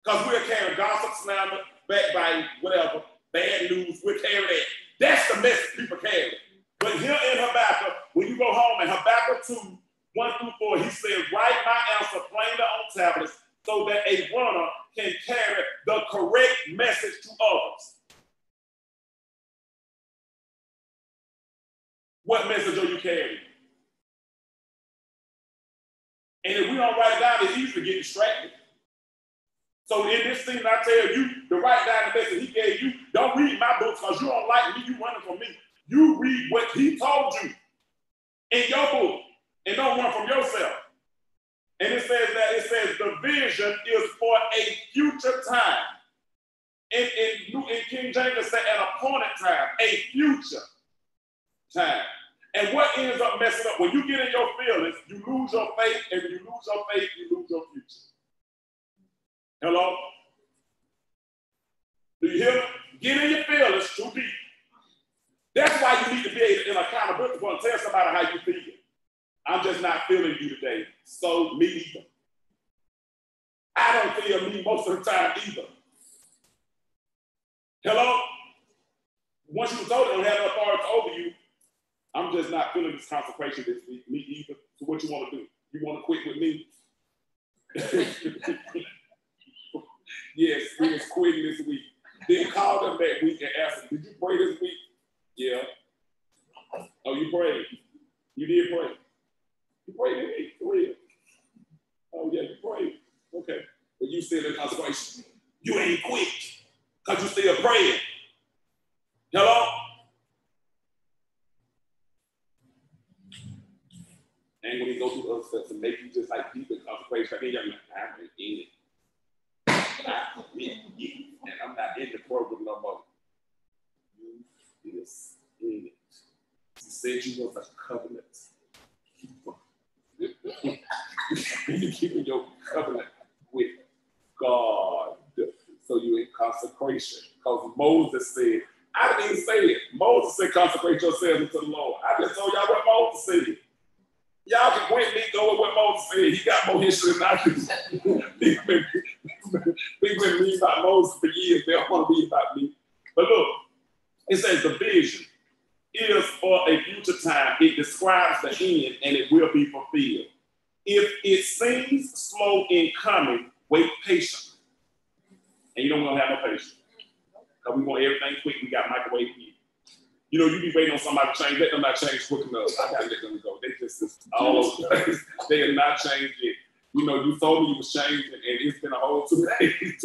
[SPEAKER 1] Because we're carrying gossip, slander, backbiting, whatever, bad news, we're carrying that. That's the message people carry. But here in Habakkuk, when you go home in Habakkuk 2, 1-4, he said, write my answer plainly on tablets so that a runner can carry the correct message to others. What message are you carrying? And if we don't write it down, it's easy to get distracted. So in this thing, I tell you to write down the message he gave you. Don't read my books because you don't like me, you running from me. You read what he told you in your book and don't run from yourself. And it says the vision is for a future time. In King James, it says an appointed time, a future time. And what ends up messing up, when you get in your feelings, you lose your faith, and when you lose your faith, you lose your future. Hello? Do you hear me? Get in your feelings too deep. That's why you need to be able to, in accountability, to tell somebody how you feel. I'm just not feeling you today, so me either. I don't feel me most of the time either. Hello? Once you told them don't have authority over you, I'm just not feeling this consecration this week, me either. So what you want to do? You want to quit with me? Yes, we was quitting this week. Then call them that week and ask them, did you pray this week? Yeah. Oh, you prayed? You did pray? You prayed in me? For real? Oh, yeah, you prayed. Okay. But you still in consecration. You ain't quit because you still praying. Hello? And when you go through other stuff to make you just like deep in consecration, I think you're like, I'm in it. And I'm not in the program no more. You is in it. He said you was a covenant keeper. You're keeping your covenant with God. So you're in consecration. Because Moses said, I didn't even say it. Moses said, consecrate yourselves unto the Lord. I just told y'all what Moses said. Y'all can quit me, go with what Moses said. He got more history than I do. People been reading about Moses for years. They don't want to read about me. But look, it says the vision is for a future time. It describes the end and it will be fulfilled. If it seems slow in coming, wait patiently. And you don't want to have no patience. Because we want everything quick. We got microwave heat. You know, you be waiting on somebody to change. Let them not change quick enough. I got to let them go. They just all over the place. They have not changed yet. You know, you told me you was changing, and it's been a whole 2 days.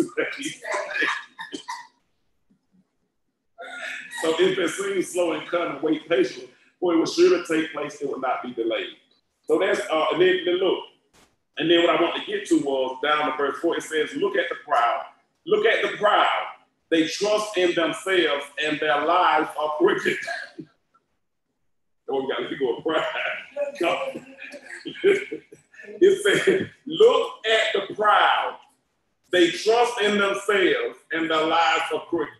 [SPEAKER 1] So if it seems slow and coming, wait patiently. for it will surely take place, it will not be delayed. So that's, and then look, and then what I want to get to was down to verse 4, it says, look at the proud. Look at the proud. They trust in themselves and their lives are crooked. Oh, we got to go proud. It says, look at the proud. They trust in themselves and their lives are crooked.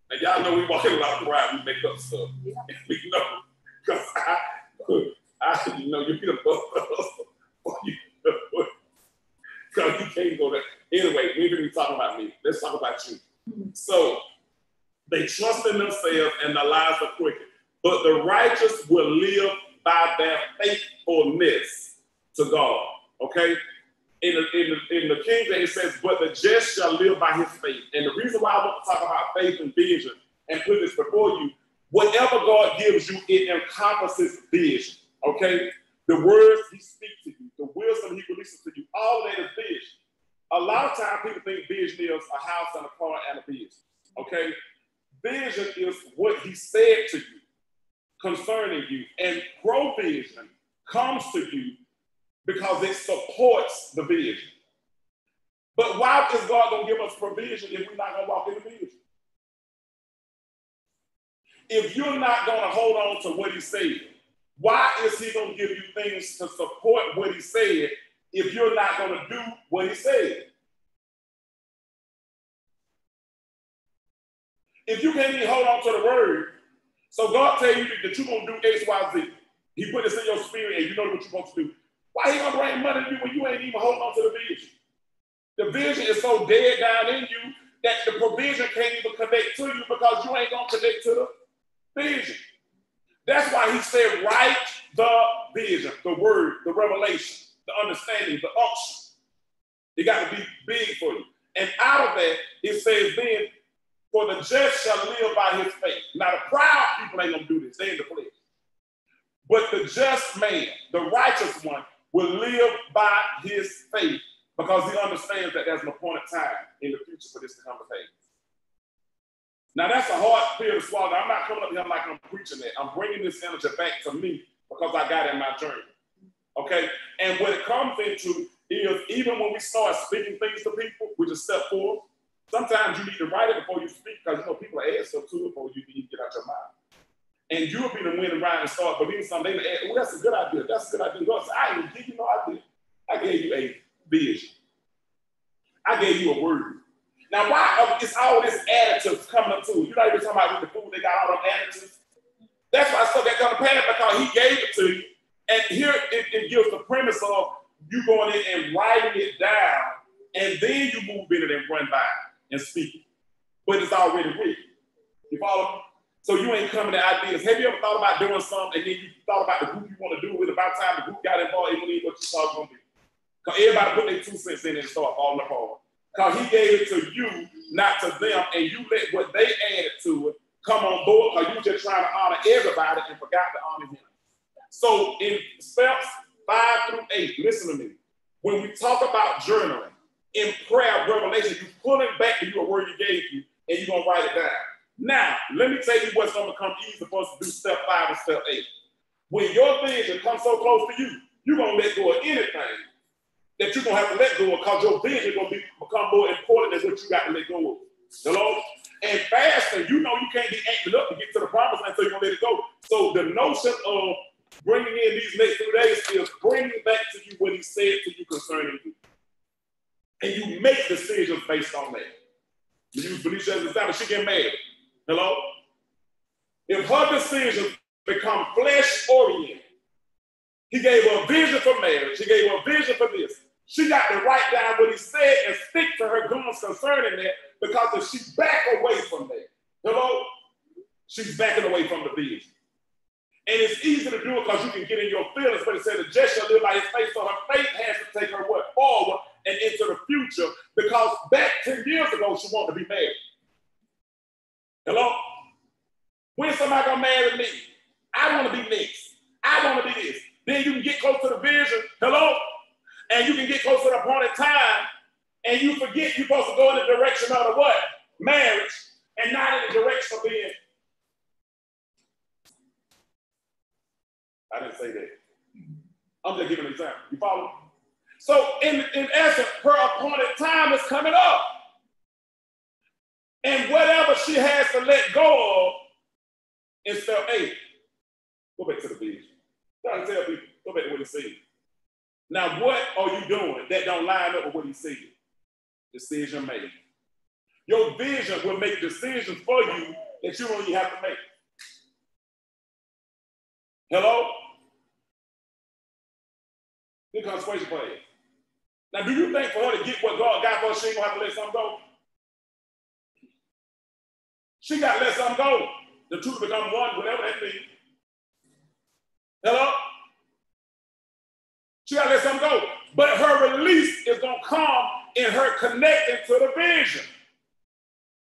[SPEAKER 1] And y'all know we walk in a lot of pride, we make up stuff. Yeah. We know, because you know, you get above us. Because you can't go there. Anyway, we ain't even talking about me. Let's talk about you. So, they trust in themselves and their lives are crooked. But the righteous will live by their faithfulness to God. Okay? In the King James, it says, but the just shall live by his faith. And the reason why I want to talk about faith and vision and put this before you, whatever God gives you, it encompasses vision. Okay? The words he speaks to you, the wisdom he releases to you, all of that is vision. A lot of times people think vision is a house and a car and a business. Okay? Vision is what he said to you concerning you. And provision comes to you because it supports the vision. But why is God going to give us provision if we're not going to walk in the vision? If you're not going to hold on to what he said, why is he going to give you things to support what he said if you're not going to do what he said? If you can't even hold on to the word, so God tell you that you're going to do X, Y, Z. He put this in your spirit and you know what you're supposed to do. Why he going to bring money to you when you ain't even holding on to the vision? The vision is so dead down in you that the provision can't even connect to you because you ain't going to connect to the vision. That's why he said, write the vision, the word, the revelation, the understanding, the unction. It got to be big for you. And out of that, it says then, for the just shall live by his faith. Now, the proud people ain't going to do this. They in the flesh. But the just man, the righteous one, will live by his faith because he understands that there's an appointed time in the future for this to come to pass. Now, that's a hard pill to swallow. I'm not coming up here like I'm preaching that. I'm bringing this energy back to me because I got it in my journey. Okay? And what it comes into is even when we start speaking things to people, which is step 4, sometimes you need to write it before you speak because, you know, people add stuff to it before you can get out your mouth. And you'll be the one around and start believing something. They may add, oh, that's a good idea. That's a good idea. God said, I didn't give you no idea. I gave you a vision. I gave you a word. Now, why is all this additives coming up to you? You're not even talking about with the food, they got all them additives. That's why stuff that come to pass because he gave it to you. And here it gives the premise of you going in and writing it down, and then you move in it and run by and speak it. But it's already written. You follow me? So you ain't coming to ideas. Have you ever thought about doing something and then you thought about the group you want to do it? About time the group got involved, it ain't what you thought it was going to be. Because everybody put their 2 cents in and start falling apart. Because he gave it to you, not to them, and you let what they added to it come on board because you just trying to honor everybody and forgot to honor him. So in steps 5 through 8, listen to me. When we talk about journaling, in prayer, revelation, you're pulling back to you a word he gave you, and you're going to write it down. Now, let me tell you what's going to become easy for us to do step 5 and step 8. When your vision comes so close to you, you're going to let go of anything that you're going to have to let go of because your vision is going to become more important than what you got to let go of. Hello? And faster, you know you can't be acting up to get to the promised land, so you're going to let it go. So the notion of bringing in these next 3 days is bringing back to you what he said to you concerning you. And you make decisions based on that. You use Felicia as an example, she get married. Hello? If her decisions become flesh-oriented, he gave her a vision for marriage, he gave her a vision for this. She got to write down what he said and stick to her guns concerning that because if she back away from that, hello? She's backing away from the vision. And it's easy to do it because you can get in your feelings, but it said the just shall live by his faith, so her faith has to take her what? Forward and into the future because back 10 years ago, she wanted to be married. Hello? When somebody gonna marry me? I want to be next. I want to be this. Then you can get close to the vision. Hello? And you can get close to the appointed time and you forget you're supposed to go in the direction of the what? Marriage and not in the direction of being I didn't say that. I'm just giving an example. You follow? So in essence, her appointed time is coming up. And whatever she has to let go of in step 8, go back to the vision. Trying to tell people, go back to what he said. Now, what are you doing that don't line up with what he said? Decision made. Your vision will make decisions for you that you don't even have to make. Hello? Good consequential plan. Now, do you think for her to get what God got for her, she ain't gonna have to let something go? She got to let something go. The two become one, whatever that means. Hello? She got to let something go. But her release is going to come in her connecting to the vision.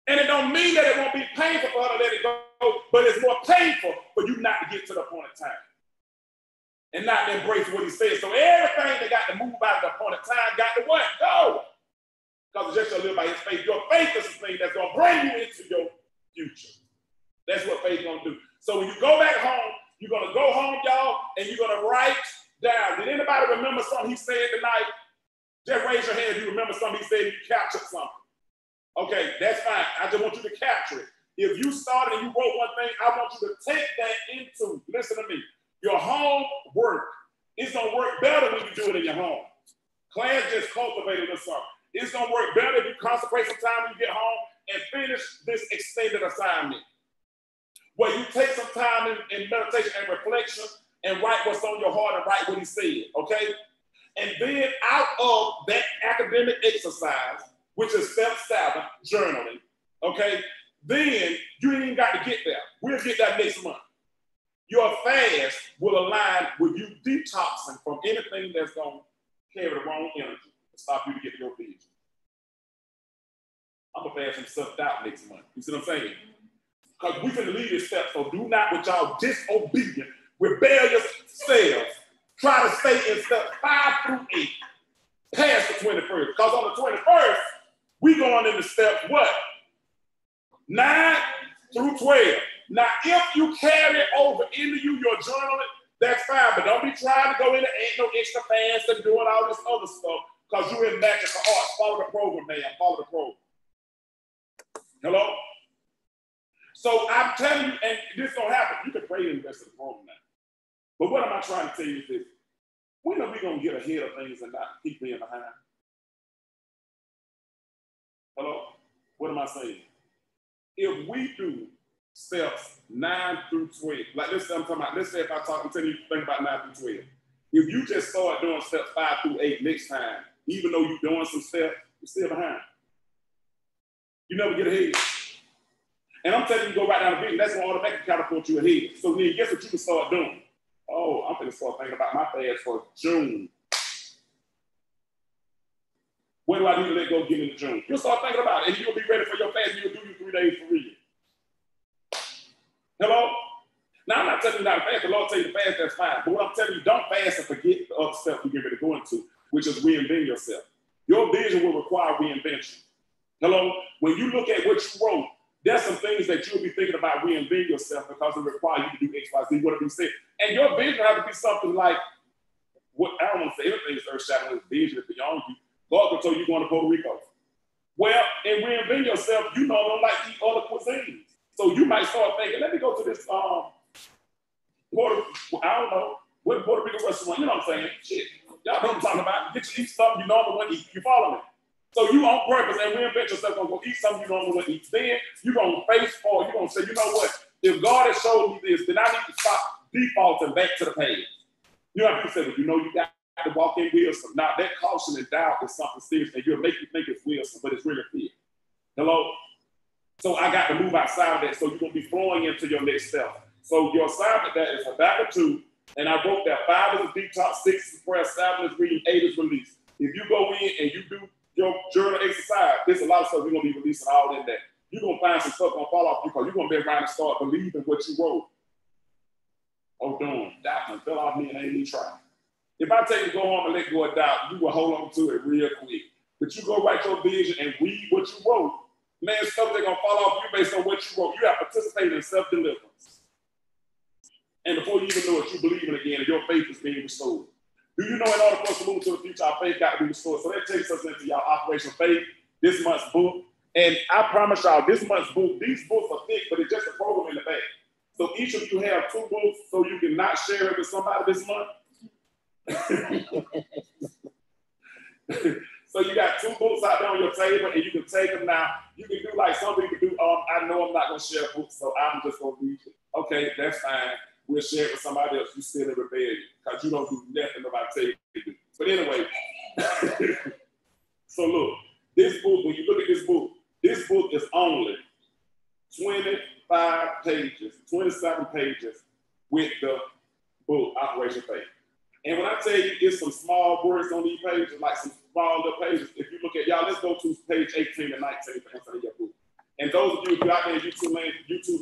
[SPEAKER 1] And it don't mean that it won't be painful for her to let it go, but it's more painful for you not to get to the appointed time and not to embrace what he says. So everything that got to move out of the appointed time got to what? Go. Because it's just shall live by his faith. Your faith is the thing that's going to bring you into your future. That's what faith is going to do. So when you go back home, you're going to go home, y'all, and you're going to write down. Did anybody remember something he said tonight? Just raise your hand if you remember something he said and you captured something. Okay, that's fine. I just want you to capture it. If you started and you wrote one thing, I want you to take that into, listen to me, your home work. It's going to work better when you do it in your home. Clarence just cultivated this something. It's going to work better if you consecrate some time when you get home and finish this extended assignment. Where you take some time in meditation and reflection and write what's on your heart and write what he said, okay? And then out of that academic exercise, which is step 7, journaling, okay? Then you ain't even got to get there. We'll get that next month. Your fast will align with you detoxing from anything that's going to carry the wrong energy and stop you to get to your vision. I'm going to fast some self-doubt next month. You see what I'm saying? Because we can lead this step, so do not with y'all disobedient, rebellious selves try to stay in step 5 through 8, past the 21st. Because on the 21st, we going into step what? 9 through 12. Now, if you carry it over into your journaling, that's fine, but don't be trying to go into ain't no extra fast and doing all this other stuff because you're in magical arts. Follow the program, man. Follow the program. Hello? So I'm telling you, and this don't happen. You can pray in the rest of the program now. But what am I trying to tell you is this? When are we going to get ahead of things and not keep being behind? Hello? What am I saying? If we do steps 9 through 12, like let's say I'm talking about, let's say if I'm telling you think about 9 through 12. If you just start doing steps 5 through 8 next time, even though you're doing some steps, you're still behind. You never get ahead. And I'm telling you, go right down the vision, that's going to automatically catapult you ahead. So then guess what you can start doing? Oh, I'm going to start thinking about my fast for June. What do I need to let go get into June? You'll start thinking about it, and you'll be ready for your fast. You'll do your 3 days for real. Hello? Now, I'm not telling you not to fast. The Lord tell you to fast, that's fine. But what I'm telling you, don't fast and forget the other stuff you get ready to go into, which is reinvent yourself. Your vision will require reinvention. Hello? When you look at what you wrote, there's some things that you'll be thinking about reinventing yourself because it requires you to do X, Y, Z, whatever you said. And your vision has to be something like, what I don't want to say anything is earth-shattering, vision is beyond you. God will tell you you're going to Puerto Rico. Well, in reinventing yourself, you know don't like to eat other cuisines. So you might start thinking, let me go to this I don't know, what Puerto Rico restaurant, you know what I'm saying? Shit, y'all know what I'm talking about. Get you eat something you normally wouldn't eat. You follow me? So you on purpose and reinvent yourself, gonna go eat something you normally wouldn't eat. Then you're gonna face forward, you're gonna say, you know what? If God has showed me this, then I need to stop defaulting back to the past. You know how people say, well, you know you got to walk in wisdom. Now that caution and doubt is something serious, and you'll make you think it's wisdom, but it's really fear. Hello? So I got to move outside of that, so you're gonna be flowing into your next step. So your assignment that is Habakkuk 2, and I wrote that 5 is a detox, 6 is prayer, 7 is reading, 8 is release. If you go in and you do your journal exercise, there's a lot of stuff we're gonna be releasing all in that. You're gonna find some stuff gonna fall off you because you're gonna be around and start believing what you wrote. Oh, darn, that one fell off me and I ain't even try. If I tell you to go home and let go of doubt, you will hold on to it real quick. But you go write your vision and read what you wrote. Man, stuff they're gonna fall off you based on what you wrote. You have participated in self-deliverance. And before you even know it, you believe in it again, and your faith is being restored. Do you know in order for us to move to the future, our faith got to be restored? So that takes us into y'all Operation Faith, this month's book. And I promise y'all, this month's book, these books are thick, but it's just a program in the back. So each of you have 2 books so you can not share it with somebody this month. So you got 2 books out there on your table, and you can take them now. You can do like some people do. I know I'm not going to share books, so I'm just going to read it. Okay, that's fine. We'll share it with somebody else. You still in rebellion because you don't do nothing nobody tell you to do. But anyway, so look, this book, when you look at this book is only 25 pages, 27 pages with the book, Operation Faith. And when I tell you it's some small words on these pages, like some small little pages, if you look at, y'all, let's go to page 18 and 19 for inside of your book. And those of you who out there in YouTube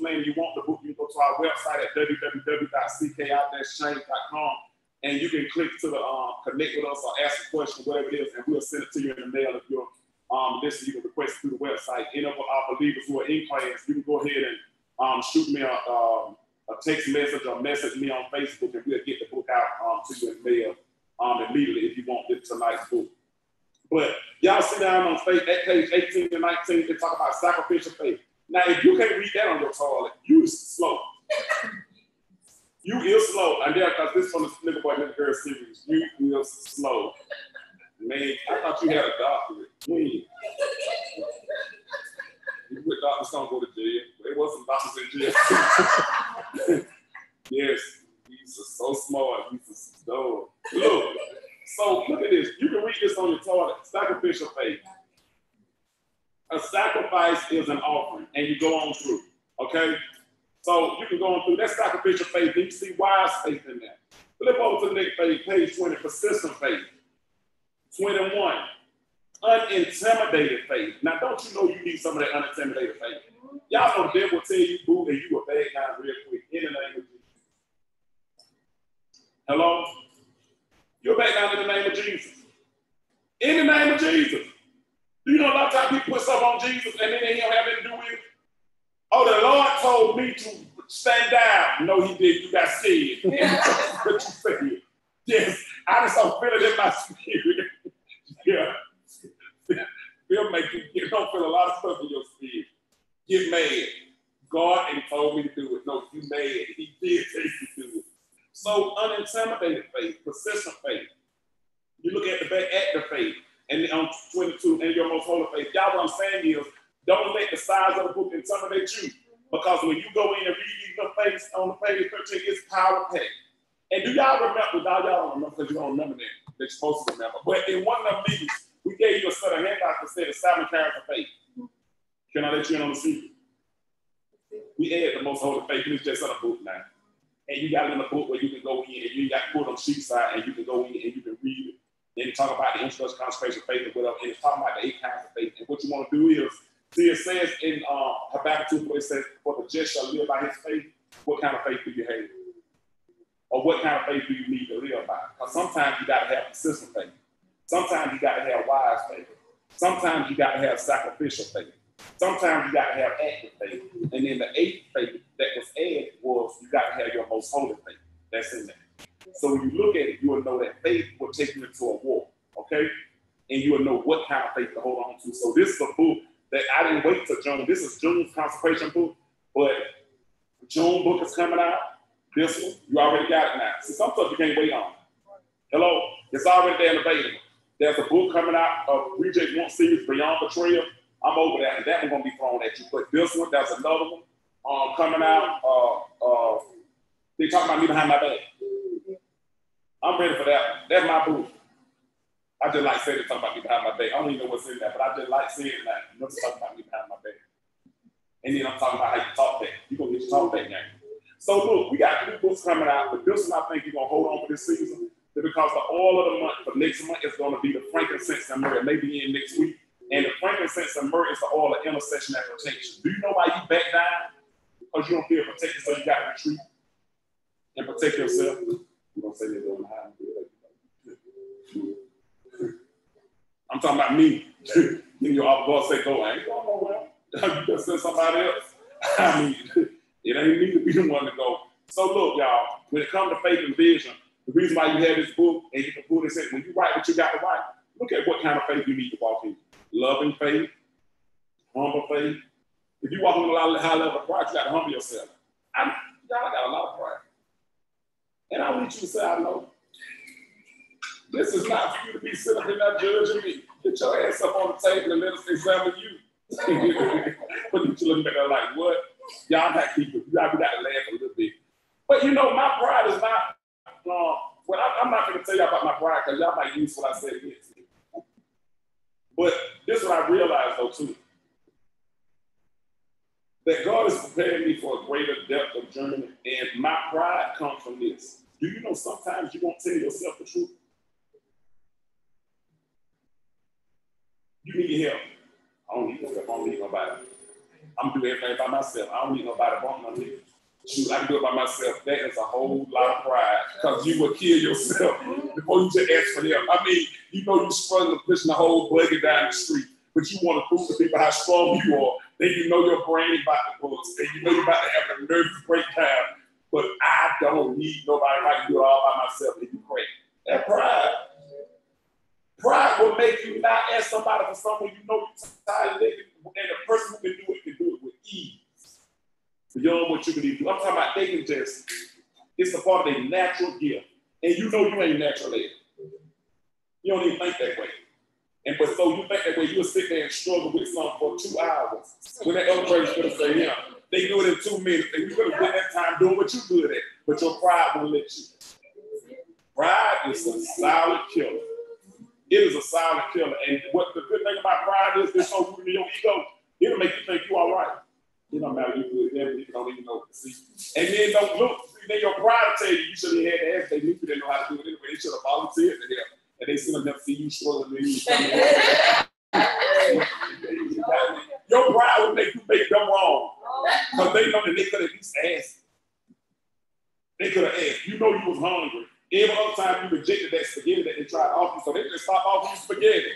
[SPEAKER 1] land, you want the book, you can go to our website at www.cki-change.com, and you can click to the connect with us or ask a question, whatever it is, and we'll send it to you in the mail if you're listening. You can request it through the website. Any of our believers who are in class, you can go ahead and shoot me a text message or message me on Facebook, and we'll get the book out to you in the mail immediately if you want tonight's book. But y'all sit down on faith at page 18 and 19, they talk about sacrificial faith. Now, if you can't read that on your toilet, you is slow. You is slow. And there, because this from the Nigga Boy Nigga Girl series, you is slow. Man, I thought you had a doctorate. You with doctors don't go to jail. There was some doctors in jail. Yes, he's so smart. He's so look. So look at this. You can read this on your toilet. Sacrificial faith. A sacrifice is an offering, and you go on through. Okay? So you can go on through that sacrificial faith, and you see wise faith in that. Flip over to the next page, page 20, persistent faith. 21, unintimidated faith. Now, don't you know you need some of that unintimidated faith? Y'all know the devil will tell you, boo, and you a bad guy real quick in the name of Jesus. Hello? You're back down in the name of Jesus. In the name of Jesus. Do you know a lot of times people put stuff on Jesus and then they don't have anything to do with it? Oh, the Lord told me to stand down. No, he did. You got scared. What you said. Yes, I just don't feel it in my spirit. Yeah. It'll make you don't feel a lot of stuff in your spirit. Get mad. God ain't told me to do it. No, you mad. He did say you to do it. So unintimidated faith, persistent faith. You look at the back, active faith, and on 22, and your most holy faith. Y'all, what I'm saying is, don't let the size of the book intimidate you. Because when you go in and read these little things on the page 13, it's power packed. And do y'all remember, y'all don't remember because you don't remember that. They're supposed to remember. But in one of them meetings, we gave you a set of handouts that said the 7 character faith. Can I let you in on the secret? We add the most holy faith, and it's just in a book now. And you got it in a book where you can go in and you got to put on sheet side and you can go in and you can read it. Then talk about the introduction, consecration, faith, and whatever. And it's talking about the 8 kinds of faith. And what you want to do is, see, it says in Habakkuk 2, where it says, for the just shall live by his faith. What kind of faith do you have? Or what kind of faith do you need to live by? Because sometimes you got to have consistent faith. Sometimes you got to have wise faith. Sometimes you got to have sacrificial faith. Sometimes you got to have active faith. And then the 8th faith that was added was you got to have your most holy faith. That's in there. So when you look at it, you will know that faith will take you into a war, okay? And you will know what kind of faith to hold on to. So this is a book that I didn't wait till June. This is June's consecration book, but June book is coming out. This one, you already got it now. See, some stuff you can't wait on. Hello? It's already there and available. There's a book coming out of Reject One series, Beyond Betrayal. I'm over that, and that one's going to be thrown at you. But this one, there's another one coming out. They talking about me behind my back. I'm ready for that one. That's my book. I just like saying they talking about me behind my back. I don't even know what's in there, but I just like saying that. You know, they're talking about me behind my back. And then I'm talking about how you talk back. You're going to get your talk back now. So look, we got 3 books coming out, but this one I think you're going to hold on for this season because the oil of the month for next month is going to be the frankincense and myrrh. It may be in next week. And the frankincense and myrrh is the oil of intercession and protection. Do you know why you back down? Because you don't feel protected, so you got to retreat and protect yourself. You're going to say they're going to hide. I'm talking about me. Then your boss say, go, I ain't going nowhere. You just send somebody else. I mean, it ain't me to be the one to go. So look, y'all, when it comes to faith and vision, the reason why you have this book and you can pull this in, when you write what you got to write, look at what kind of faith you need to walk in. Loving faith, humble faith. If you walk in a high level of pride, you got to humble yourself. Y'all got a lot of pride. And I want you to say, I know. This is not for you to be sitting up and not judging me. Get your ass up on the table and let us examine you. But you looking at her like, what? Y'all got people. Y'all got to laugh a little bit. But you know, my pride is not, well, I'm not going to tell y'all about my pride because y'all might use what I said against me. But this is what I realized though too. That God is preparing me for a greater depth of journey, and my pride comes from this. Do you know sometimes you won't tell yourself the truth? You need help. I don't need no help. I don't need nobody. I'm doing everything by myself. I don't need nobody bumping my leg. Shoot, I can do it by myself. That is a whole lot of pride because you will kill yourself before you just ask for help. I mean, you know you're struggling pushing the whole buggy down the street, but you want to prove to people how strong you are. Then you know your brain about to bust, and you know you're about to have a nervous breakdown. But I don't need nobody. I can do it all by myself. And you pray. That pride. Pride will make you not ask somebody for something you know you're tired of, and the person who can do it with ease. Beyond what you can do. I'm talking about they can just, it's a part of their natural gift. And you know you ain't natural there. You don't even think that way. But so you think that way, you'll sit there and struggle with something for 2 hours. When that other person's going to say, yeah, they do it in 2 minutes, and you're going to spend that time doing what you're good at, but your pride won't let you. Pride is a silent killer. It is a silent killer. And what the good thing about pride is, it's so rooted in your ego, it'll make you think you're all right. It don't matter you good at you don't even know. See? And then don't look, then your pride will tell you should have had to ask. They knew you didn't know how to do it anyway. They should have volunteered to help. And they still never see you struggling with you. Your pride would make you make them wrong. Because they know that they could have at least asked. They could have asked. You know you was hungry. Every other time you rejected that spaghetti that they tried to offer you, so they just stop offering you spaghetti.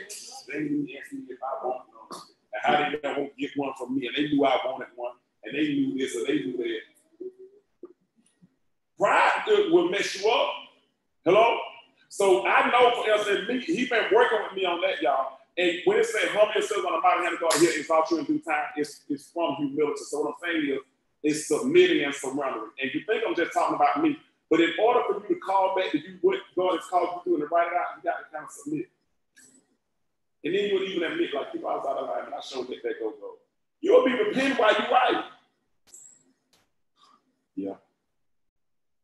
[SPEAKER 1] They didn't ask me if I want one. And how they won't get one from me. And they knew I wanted one. And they knew this or they knew that. Pride will mess you up. Hello? So I know for us, he's been working with me on that, y'all. And when it says humble yourself on the mighty hand of God, here exalt you in due time, it's from humility. So what I'm saying is, it's submitting and surrendering. And you think I'm just talking about me, but in order for you to call back to do what God has called you to do and to write it out, you got to kind of submit. And then you'll even admit, like, people, I was out of line, and I showed that go. You'll be repenting while you write. Yeah,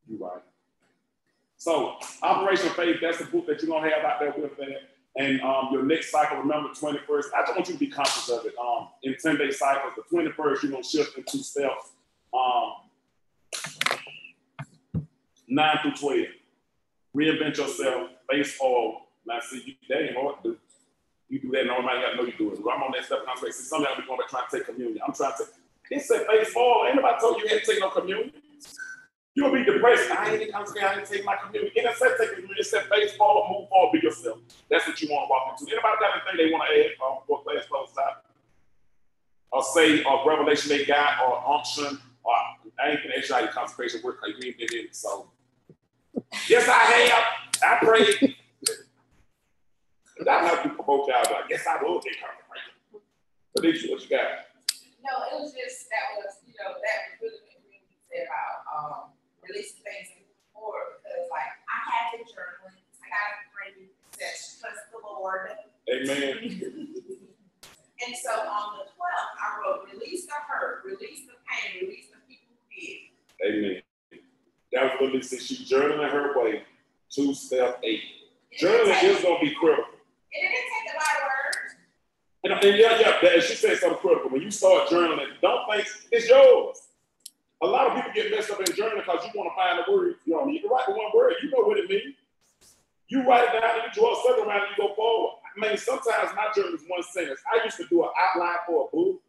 [SPEAKER 1] you're right. So, Operation Faith, that's the book that you're going to have out there with that. And your next cycle, remember, 21st, I just want you to be conscious of it. In 10-day cycles, the 21st, you're going to shift in 2 steps. 9 through 12. Reinvent yourself, face forward. Now, see, that ain't hard to do. You do that, and nobody got to know you do it. I'm on that step, and I'm saying, some of y'all be going back trying to take communion. I'm trying to take, it said face forward. Ain't nobody told you you had to take no communion. You'll be depressed. I ain't take my community. It said take community. It said face forward, move forward, be yourself. That's what you want to walk into. Anybody got anything they want to add before class closes out? Or say, or revelation they got, or unction, or I ain't gonna ask you how your consecration work because you ain't been in it. So, yes, I have. I prayed. That helped you promote y'all. Like, yes, I will get consecration. But this is what you got.
[SPEAKER 2] No, it was just that was really what you said about releasing things and moving forward because like I had the journaling, I got to pray, trust the Lord.
[SPEAKER 1] Amen.
[SPEAKER 2] And so on the 12th, I wrote release the hurt, release the pain, release the people who did.
[SPEAKER 1] Amen. That was literally since she journaling her way to step 8. Journaling is gonna be critical.
[SPEAKER 2] And it didn't take a lot of words.
[SPEAKER 1] And she said something critical. When you start journaling, don't think it's yours. A lot of people get messed up in journaling because you want to find the word. You don't need to write the one word. You know what it means. You write it down and you draw a circle around and you go forward. I mean, sometimes my journal is one sentence. I used to do an outline for a book.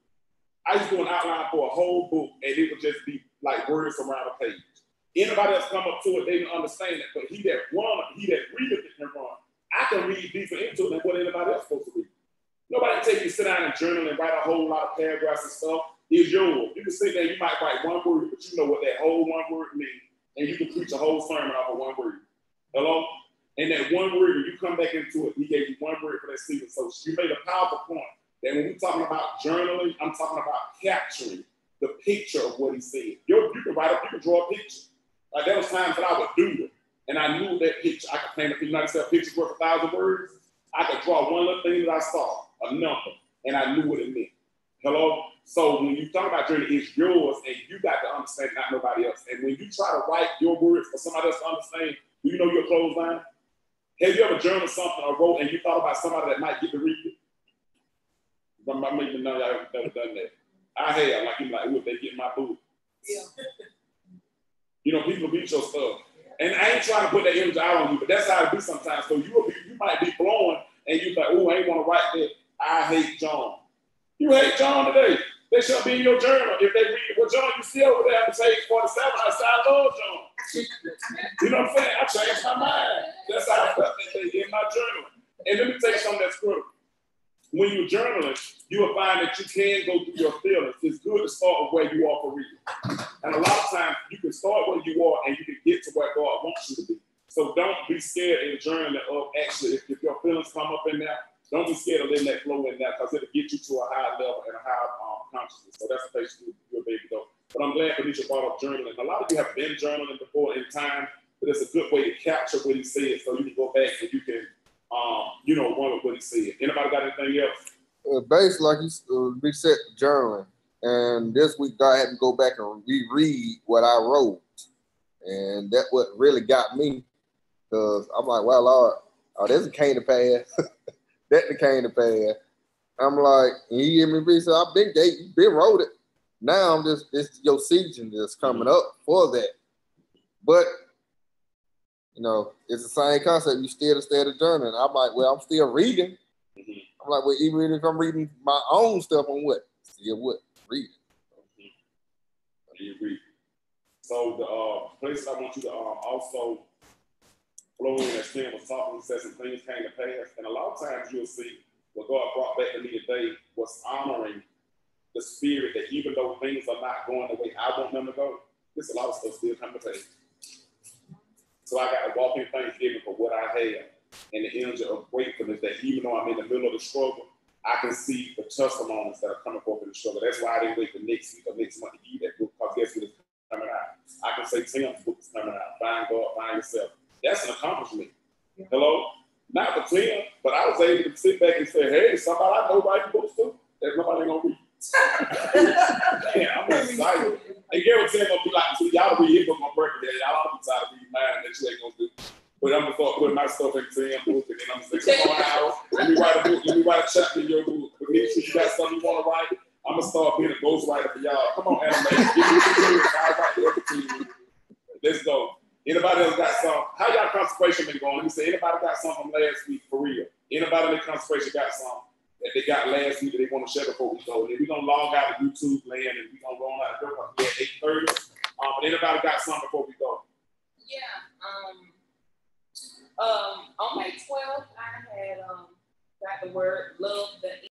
[SPEAKER 1] I used to do an outline for a whole book, and it would just be like words around a page. Anybody else come up to it, they don't understand it. But he that readeth it can run. I can read deeper into it than what anybody else is supposed to read. Nobody tell you to sit down and journal and write a whole lot of paragraphs and stuff. It's yours. You can sit there, you might write one word, but you know what that whole one word means. and you can preach a whole sermon off of one word. Hello? And that one word, when you come back into it, he gave you one word for that season. So you made a powerful point that when we're talking about journaling, I'm talking about capturing the picture of what he said. You can write up, you can draw a picture. Like there was times that I would do it, and I knew that picture. I could paint a picture. You know, say a picture's worth 1,000 words. I could draw one little thing that I saw, a number, and I knew what it meant. Hello? So when you talk about journaling, it's yours, and you got to understand, not nobody else. And when you try to write your words for somebody else to understand, do you know your clothesline? Have you ever journaled something or wrote and you thought about somebody that might get to read it? I'm making none of y'all have never done that. I have, like, you're like, ooh, they get my boo.
[SPEAKER 2] Yeah.
[SPEAKER 1] You know, people read your stuff. And I ain't trying to put that image out on you, but that's how it be sometimes. So you might be blowing and you like, oh, I ain't want to write that. I hate John. You hate John today. They should be in your journal. If they read, well, John, you still over there on page 47. I said, I love John. You know what I'm saying? I changed my mind. That's how I felt that day in my journal. And let me tell you something that's critical. When you're journaling, you will find that you can go through your feelings. It's good to start with where you are for real. And a lot of times, you can start where you are and you can get to where God wants you to be. So don't be scared in journaling of actually, if your feelings come up in there, don't be scared of letting that flow in there because it'll get you to a higher level and a higher consciousness. So that's the place you'll be able to go. But I'm glad Felicia brought up journaling. A lot of you have been journaling before in time, but it's a good way to capture what he said so you can go back and you can, run with what he said. Anybody got anything else?
[SPEAKER 3] Basically, like you reset journaling. And this week, I had to go back and reread what I wrote. And that's what really got me. Because I'm like, well, Lord, this came to pass. That came to pass. I'm like, and he gave me read, so I've been wrote it. Now I'm just, it's your season that's coming up for that. But, it's the same concept. You still stay the journal. I'm like, well, I'm still reading. Mm-hmm. I'm like, well, even if I'm reading my own stuff on what? Still what? Reading.
[SPEAKER 1] Mm-hmm. You read. So the place I want you to also flow in, as Tim was talking, he said some things came to pass. And a lot of times you'll see what God brought back to me today was honoring the spirit that even though things are not going the way I want them to go, there's a lot of stuff still coming to pass. So I got to walk in thanksgiving for what I have and the energy of gratefulness that even though I'm in the middle of the struggle, I can see the testimonies that are coming forth in the struggle. That's why I didn't wait for next week or next month to eat that book, because guess what is coming out? I can say Tim's book is coming out. Find God, find yourself. That's an accomplishment. Yeah. Hello? Not for Tim, but I was able to sit back and say, hey, somebody I know writing books too. There's nobody gonna read. Yeah, I'm excited. And Gary was gonna be like, see, y'all read his book on birthday. Y'all don't be tired of reading mine that you ain't gonna do. But I'm gonna start putting my stuff in Tim's book, and then I'm gonna say, come on out, let me write a book, let me write a chapter in your book. But make sure you got something you wanna write. I'm gonna start being a ghostwriter for y'all. Come on, Anime. Give me the news. I'll write the other to you. Let's go. Anybody else got some? How y'all consecration been going? Let me say, anybody got something from last week for real? Anybody in the consecration got something that they got last week that they want to share before we go? And then we're going to log out of YouTube land and we're going to roll out of door at 8:30. But anybody got something before we go?
[SPEAKER 2] Yeah. On May 12th, I had got the word love the